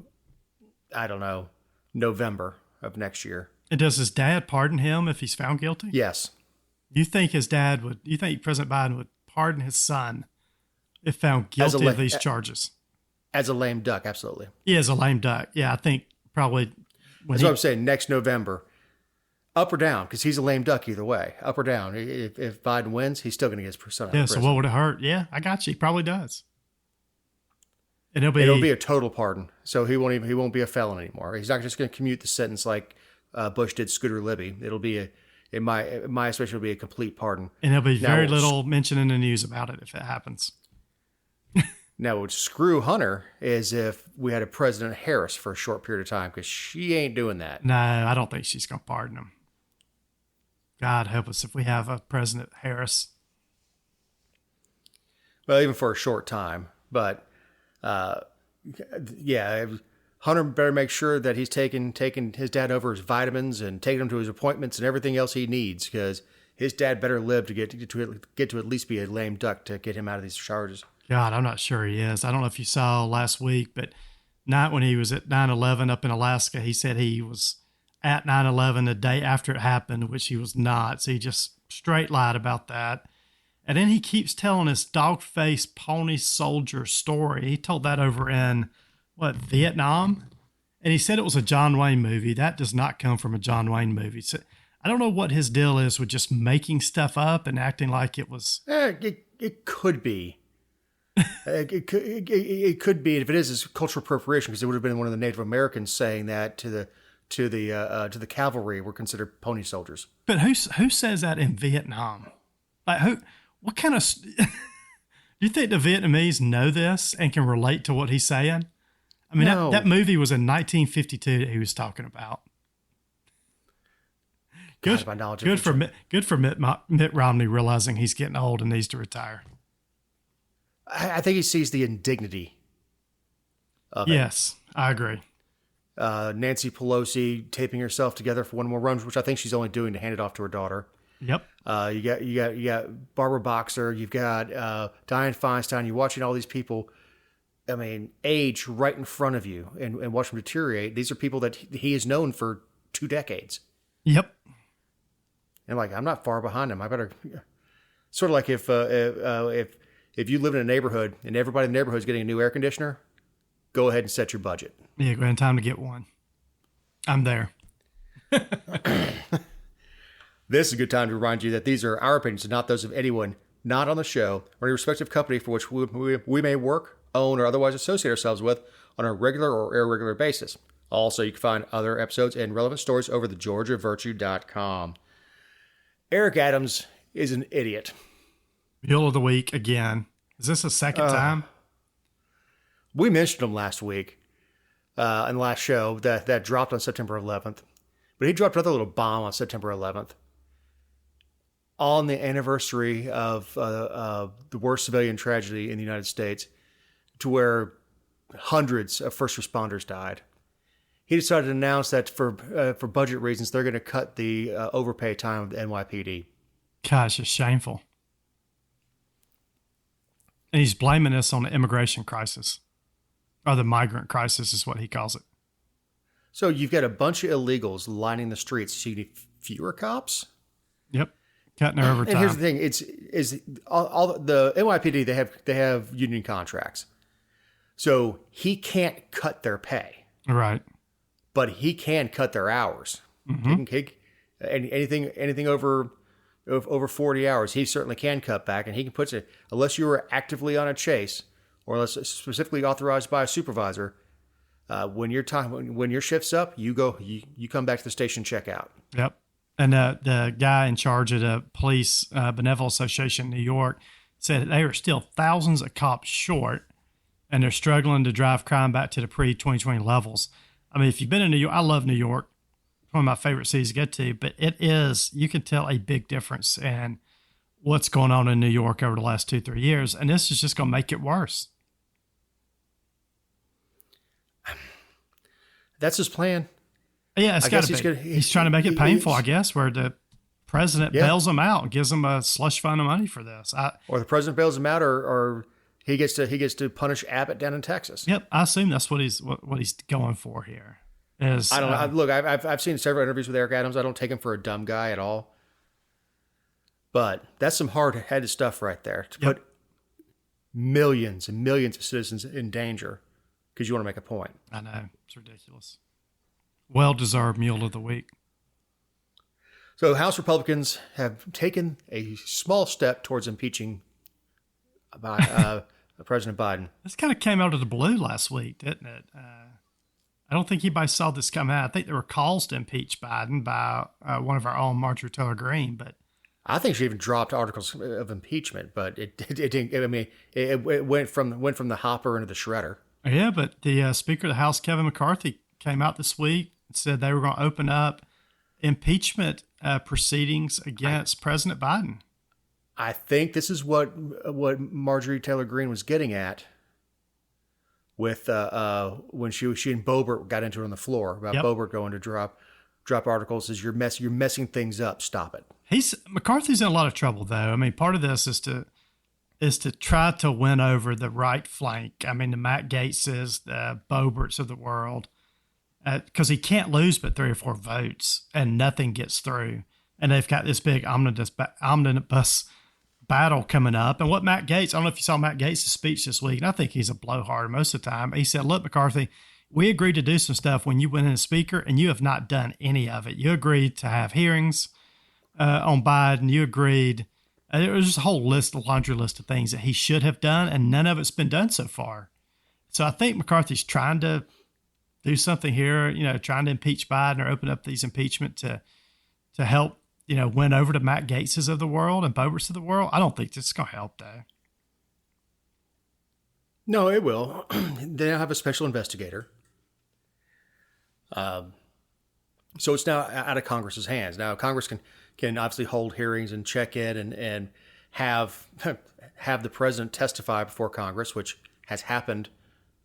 I don't know, November of next year. And does his dad pardon him if he's found guilty? Yes. You think President Biden would pardon his son if found guilty of these charges? As a lame duck, absolutely. He is a lame duck. Yeah, I think probably. That's what I'm saying. Next November, up or down, because he's a lame duck either way. Up or down. If Biden wins, he's still going to get his son out of prison. So what would it hurt? Yeah, I got you. He probably does. And it'll be a total pardon. So he won't be a felon anymore. He's not just going to commute the sentence like Bush did Scooter Libby. It'll be in my estimation, it'll be a complete pardon. And there'll be very little mention in the news about it if it happens. Now, what would screw Hunter is if we had a President Harris for a short period of time, because she ain't doing that. No, I don't think she's going to pardon him. God help us if we have a President Harris. Well, even for a short time. But, yeah, Hunter better make sure that he's taking his dad over his vitamins and taking him to his appointments and everything else he needs, because his dad better live to get to at least be a lame duck to get him out of these charges. God, I'm not sure he is. I don't know if you saw last week, but not when he was at 9/11 up in Alaska, he said he was at 9/11 the day after it happened, which he was not. So he just straight lied about that. And then he keeps telling his dog-faced pony soldier story. He told that over in, Vietnam? And he said it was a John Wayne movie. That does not come from a John Wayne movie. So I don't know what his deal is with just making stuff up and acting like it was. It could be. It could be. If it is, it's cultural appropriation, because it would have been one of the Native Americans saying that to the cavalry were considered pony soldiers. But who says that in Vietnam? Like who? What kind of? Do you think the Vietnamese know this and can relate to what he's saying? I mean, no. that movie was in 1952 that he was talking about. Good for Mitt Romney realizing he's getting old and needs to retire. I think he sees the indignity of it. Yes, I agree. Nancy Pelosi taping herself together for one more run, which I think she's only doing to hand it off to her daughter. Yep. You got Barbara Boxer. You've got Dianne Feinstein. You're watching all these people, I mean, age right in front of you and watch them deteriorate. These are people that he has known for 2 decades. Yep. And like, I'm not far behind him. I better sort of like if you live in a neighborhood and everybody in the neighborhood is getting a new air conditioner, go ahead and set your budget. Yeah, go ahead. Time to get one. I'm there. This is a good time to remind you that these are our opinions and not those of anyone not on the show or any respective company for which we may work, own, or otherwise associate ourselves with on a regular or irregular basis. Also, you can find other episodes and relevant stories over thegeorgiavirtue.com. Eric Adams is an idiot. Mule of the week again. Is this a second time? We mentioned him last week in the last show that dropped on September 11th. But he dropped another little bomb on September 11th. On the anniversary of the worst civilian tragedy in the United States, to where hundreds of first responders died. He decided to announce that for budget reasons, they're going to cut the overpay time of the NYPD. Gosh, it's shameful. And he's blaming us on the immigration crisis, or the migrant crisis is what he calls it. So you've got a bunch of illegals lining the streets. So you need fewer cops? Yep. Cutting their overtime. And here's the thing. It's all the NYPD, they have union contracts. So he can't cut their pay. Right. But he can cut their hours. Mm-hmm. Anything over 40 hours, he certainly can cut back, and he can put it, unless you are actively on a chase or unless it's specifically authorized by a supervisor, when your shift's up, you come back to the station, check out. Yep. And the guy in charge of the Police Benevolent Association in New York said they are still thousands of cops short, and they're struggling to drive crime back to the pre-2020 levels. I mean, if you've been in New York, I love New York. It's one of my favorite cities to get to, but you can tell a big difference in what's going on in New York over the last 2-3 years, and this is just going to make it worse. That's his plan. Yeah, it's got to be. He's trying to make it painful, I guess, where the president bails him out and gives him a slush fund of money for this. Or the president bails him out, or he gets to punish Abbott down in Texas. Yep, I assume that's what he's going for here. I don't know. Look, I've seen several interviews with Eric Adams. I don't take him for a dumb guy at all. But that's some hard-headed stuff right there, to put millions and millions of citizens in danger because you want to make a point. I know. It's ridiculous. Well-deserved Mule of the Week. So House Republicans have taken a small step towards impeaching President Biden. This kind of came out of the blue last week, didn't it? I don't think anybody saw this come out. I think there were calls to impeach Biden by one of our own, Marjorie Taylor Greene, but I think she even dropped articles of impeachment, but it didn't. I mean, it went from the hopper into the shredder. Yeah, but the Speaker of the House, Kevin McCarthy, came out this week and said they were going to open up impeachment proceedings against President Biden. I think this is what Marjorie Taylor Greene was getting at with when she and Boebert got into it on the floor about Boebert going to drop articles. Is you're messing things up. Stop it. McCarthy's in a lot of trouble, though. I mean, part of this is to try to win over the right flank. I mean, the Matt Gaetzes, the Boeberts of the world, because he can't lose but 3 or 4 votes, and nothing gets through. And they've got this big omnibus battle coming up. And what Matt Gaetz, I don't know if you saw Matt Gaetz' speech this week, and I think he's a blowhard most of the time. He said, look, McCarthy, we agreed to do some stuff when you went in as Speaker, and you have not done any of it. You agreed to have hearings on Biden. You agreed. There was just a whole laundry list of things that he should have done, and none of it's been done so far. So I think McCarthy's trying to do something here, trying to impeach Biden or open up these impeachment to help, win over the Matt Gaetzes of the world and Boeberts of the world. I don't think this is going to help, though. No, it will. They now have a special investigator. So it's now out of Congress's hands. Now Congress can obviously hold hearings and check it and have the president testify before Congress, which has happened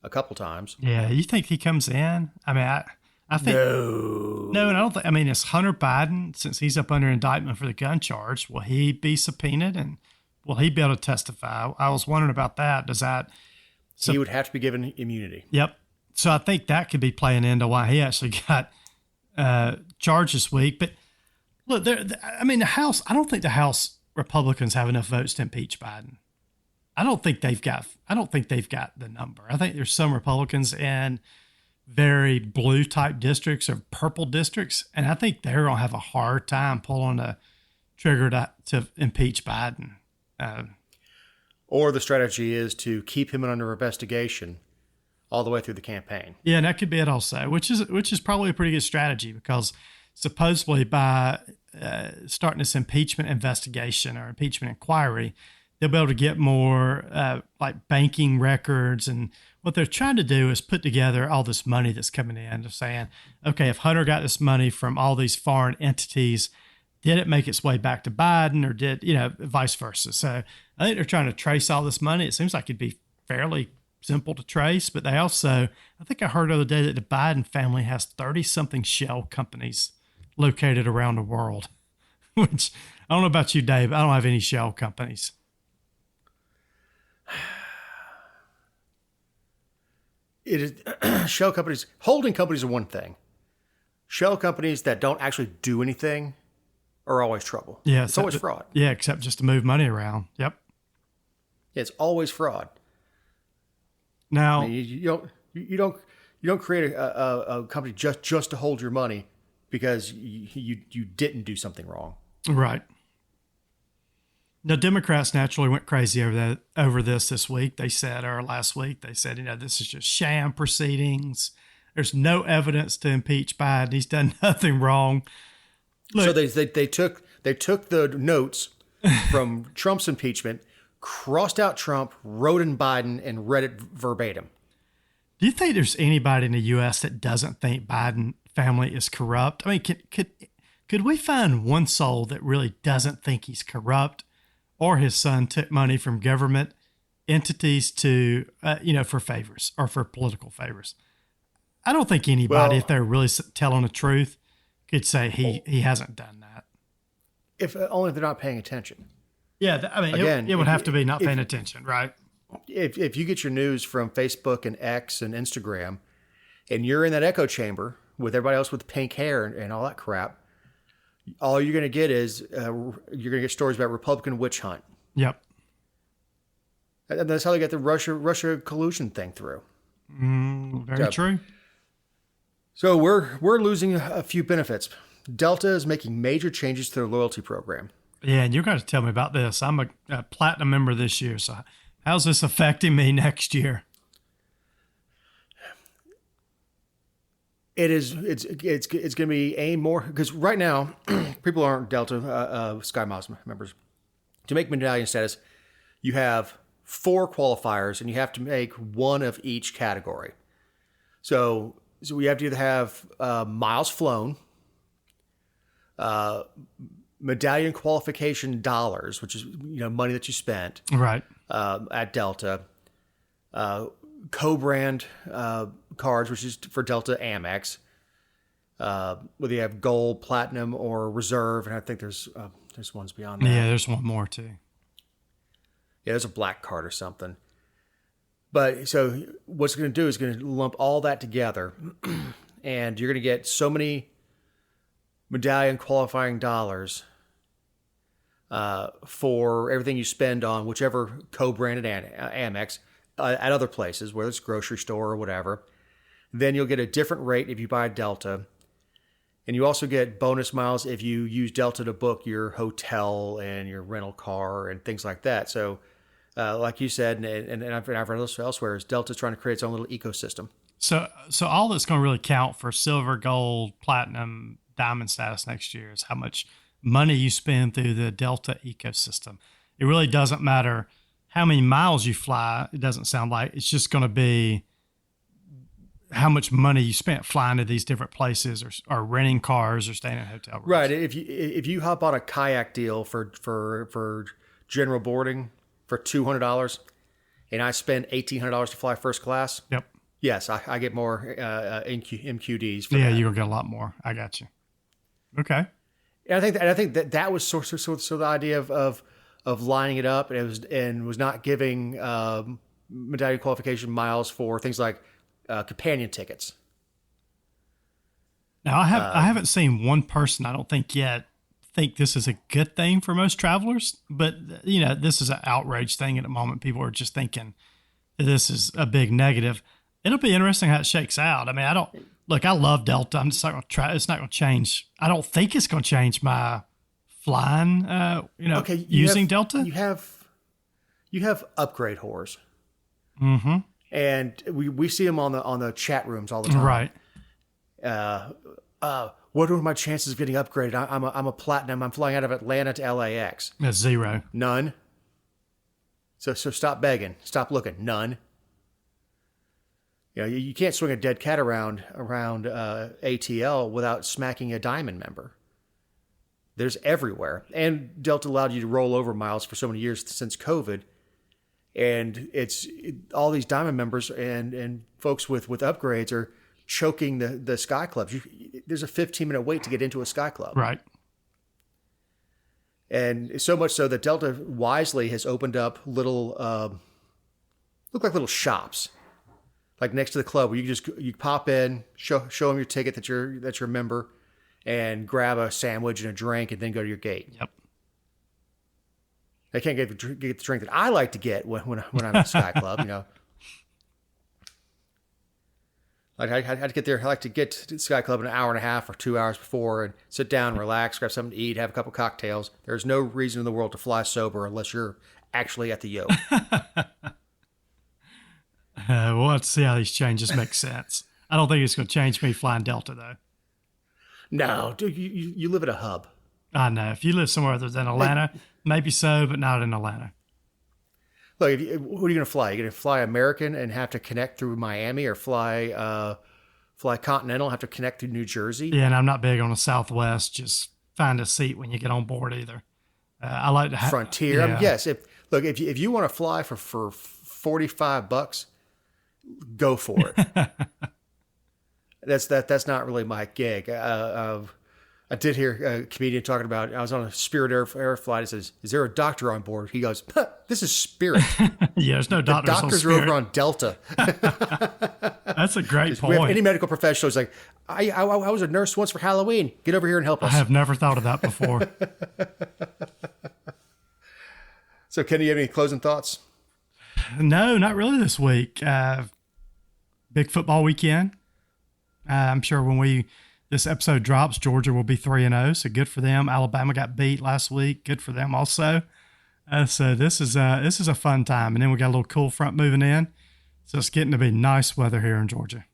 a couple times. Yeah, you think he comes in? I mean, I think no, and I don't think. I mean, it's Hunter Biden, since he's up under indictment for the gun charge. Will he be subpoenaed and will he be able to testify? I was wondering about that. He would have to be given immunity. Yep. So I think that could be playing into why he actually got charged this week. But look, the House. I don't think the House Republicans have enough votes to impeach Biden. I don't think they've got the number. I think there's some Republicans in very blue type districts or purple districts, and I think they're going to have a hard time pulling the trigger to impeach Biden. Or the strategy is to keep him under investigation all the way through the campaign. Yeah, and that could be it also, which is probably a pretty good strategy, because supposedly by starting this impeachment investigation or impeachment inquiry, they'll be able to get more like banking records. And what they're trying to do is put together all this money that's coming in. They're saying, okay, if Hunter got this money from all these foreign entities, did it make its way back to Biden, or did, vice versa? So I think they're trying to trace all this money. It seems like it'd be fairly simple to trace, but they also, I think I heard the other day that the Biden family has 30-something shell companies located around the world, which I don't know about you, Dave. I don't have any shell companies. It is shell companies, holding companies are one thing. Shell companies that don't actually do anything are always trouble. Yeah, it's always fraud. Yeah, except just to move money around. Yep. Yeah, it's always fraud. Now, I mean, you don't create a company just to hold your money because you didn't do something wrong. Right. Now, Democrats naturally went crazy over this week. They said, or last week, they said, this is just sham proceedings. There's no evidence to impeach Biden. He's done nothing wrong. Look, So they took the notes from Trump's impeachment, crossed out Trump, wrote in Biden, and read it verbatim. do you think there's anybody in the U.S. that doesn't think Biden family is corrupt? I mean, could we find one soul that really doesn't think he's corrupt, or his son took money from government entities to, for favors or for political favors? I don't think anybody, if they're really telling the truth, could say he hasn't done that. If only if they're not paying attention. Yeah, I mean, again, it would have to be not paying attention, right? If you get your news from Facebook and X and Instagram, and you're in that echo chamber with everybody else with pink hair and all that crap, all you're going to get is you're going to get stories about Republican witch hunt. Yep. And that's how they get the Russia collusion thing through. Very true. So we're losing a few benefits. Delta is making major changes to their loyalty program. Yeah, and you're going to tell me about this. I'm a platinum member this year, so how's this affecting me next year? It's going to be a more, because right now people aren't Delta Sky Miles members. To make medallion status, you have 4 qualifiers, and you have to make one of each category. So we have to either have miles flown, medallion qualification dollars, which is money that you spent Right. at Delta, co-brand cards, which is for Delta Amex, whether you have gold, platinum, or reserve, and I think there's ones beyond that. Yeah, there's one more too. Yeah, there's a black card or something. But so what's going to do is going to lump all that together, and you're going to get so many medallion qualifying dollars for everything you spend on whichever co-branded Amex at other places, whether it's grocery store or whatever. Then you'll get a different rate if you buy Delta. And you also get bonus miles if you use Delta to book your hotel and your rental car and things like that. So like you said, and I've read this elsewhere, is Delta's trying to create its own little ecosystem. So all that's going to really count for silver, gold, platinum, diamond status next year is how much money you spend through the Delta ecosystem. It really doesn't matter how many miles you fly. It doesn't sound like it's just going to be how much money you spent flying to these different places, or renting cars, or staying in hotel rooms. Right. If you hop on a kayak deal for general boarding for $200, and I spend $1,800 to fly first class. Yep. Yes, I get more MQDs. For yeah, that. you're gonna get a lot more. I got you. Okay. And I think that was sort of the idea of lining it up, and was not giving medallion qualification miles for things like companion tickets. Now I haven't seen one person, I don't think yet, think this is a good thing for most travelers, but this is an outrage thing at the moment. People are just thinking that this is a big negative. It'll be interesting how it shakes out. I mean, I love Delta. I'm just not going to try. It's not going to change. I don't think it's going to change my flying, using Delta. You have upgrade whores. Mm-hmm. And we see them on the chat rooms all the time. Right. What are my chances of getting upgraded? I'm a platinum. I'm flying out of Atlanta to LAX. That's 0. None. So stop begging. Stop looking. None. You can't swing a dead cat around ATL without smacking a diamond member. There's everywhere. And Delta allowed you to roll over miles for so many years since COVID. And all these diamond members and folks with upgrades are choking the Sky Clubs. There's a 15-minute wait to get into a Sky Club. Right. And so much so that Delta wisely has opened up little, look like little shops, like next to the club, where you pop in, show them your ticket that you're a member, and grab a sandwich and a drink, and then go to your gate. Yep. I can't get the drink that I like to get when I'm at Sky Club. Like I had to get there. I like to get to Sky Club an hour and a half or 2 hours before, and sit down, relax, grab something to eat, have a couple cocktails. There's no reason in the world to fly sober unless you're actually at the yoke. We'll have to see how these changes make sense. I don't think it's going to change me flying Delta, though. No, dude, you live at a hub. I know. If you live somewhere other than Atlanta, maybe so, but not in Atlanta. Look, who are you going to fly? You're going to fly American and have to connect through Miami, or fly Continental, have to connect through New Jersey? Yeah, and I'm not big on the Southwest. Just find a seat when you get on board either. I like to have Frontier. Yeah. I mean, yes. If you want to fly for $45, go for it. That's not really my gig. I did hear a comedian talking about, I was on a Spirit Air flight. He says, "Is there a doctor on board?" He goes, "This is Spirit." Yeah, there's no The doctors. doctors on are Spirit. over on Delta. That's a great We have point. any medical professional who's like, I was a nurse once for Halloween. Get over here and help I us. have never thought of that before. So, Ken, do you have any closing thoughts? No, not really this week. Big football weekend. I'm sure when this episode drops, Georgia will be 3-0, so good for them. Alabama got beat last week, good for them also. So this is a fun time, and then we got a little cool front moving in, so it's getting to be nice weather here in Georgia.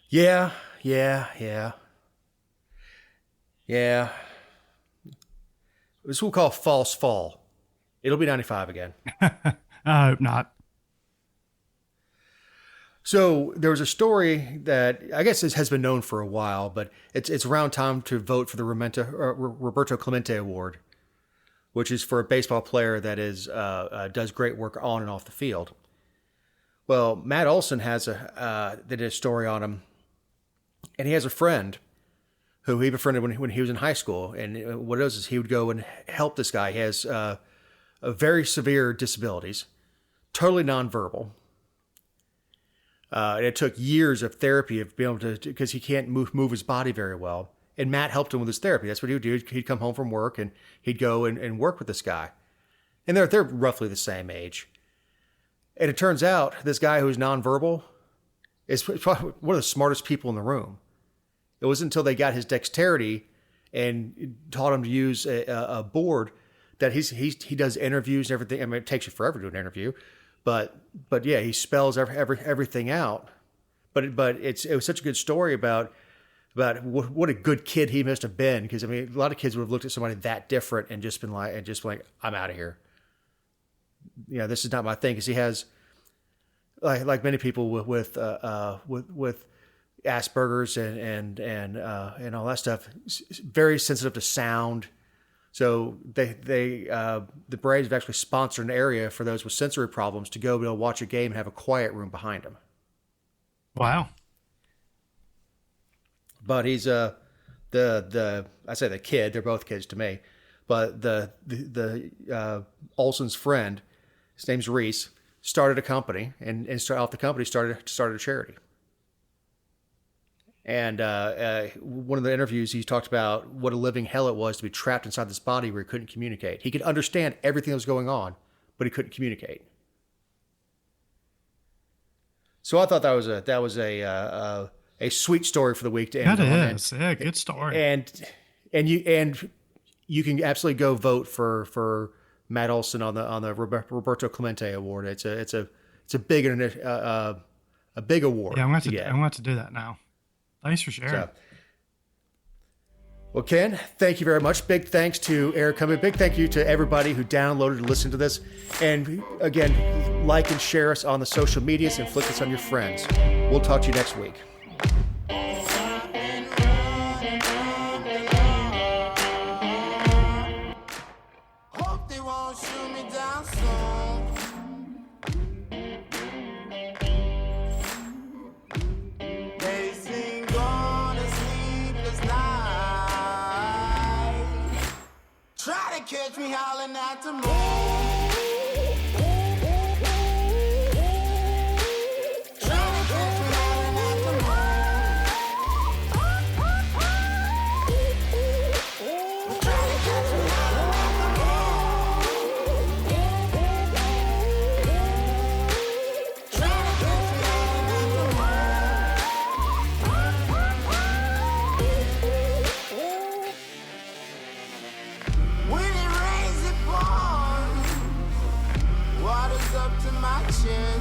Yeah. This we'll call false fall. It'll be 95 again. I hope not. So there was a story that I guess has been known for a while, but it's around time to vote for the Roberto Clemente Award, which is for a baseball player that does great work on and off the field. Well, Matt Olson did a story on him, and he has a friend who he befriended when he was in high school. And what it is he would go and help this guy. He has a very severe disabilities, totally nonverbal. And it took years of therapy of being able to, because he can't move his body very well. And Matt helped him with his therapy. That's what he would do. He'd come home from work and he'd go and work with this guy. And they're roughly the same age. And it turns out this guy who's nonverbal is probably one of the smartest people in the room. It wasn't until they got his dexterity and taught him to use a board that he does interviews and everything. I mean, it takes you forever to do an interview. But yeah, he spells everything out. But it was such a good story about what a good kid he must have been. Because I mean, a lot of kids would have looked at somebody that different and just been like, I'm out of here. You know, this is not my thing. Because he has, like many people with Asperger's and all that stuff, very sensitive to sound. So the Braves have actually sponsored an area for those with sensory problems to go be able to watch a game and have a quiet room behind them. Wow. But he's I say the kid, they're both kids to me, but the Olson's friend, his name's Reese, started a company and off the company started a charity. And one of the interviews, he talked about what a living hell it was to be trapped inside this body where he couldn't communicate. He could understand everything that was going on, but he couldn't communicate. So I thought that was a sweet story for the week to end That on. is, yeah, good story. And you can absolutely go vote for Matt Olson on the Roberto Clemente Award. It's a big award. Yeah, I'm going get. to have to do that now. Thanks for sharing. So, well, Ken, thank you very much. Big thanks to Eric Cummings. Big thank you to everybody who downloaded and listened to this. And again, like and share us on the social medias and flick us on your friends. We'll talk to you next week. Hope they won't shoot me down soon. They sing on a sleepless night. Try to catch me howling at the moon. Try to catch me howling at the moon. Try to catch me howling at the moon. Try to catch me howling at the moon. When it rains, it pours. Water's up to my chest.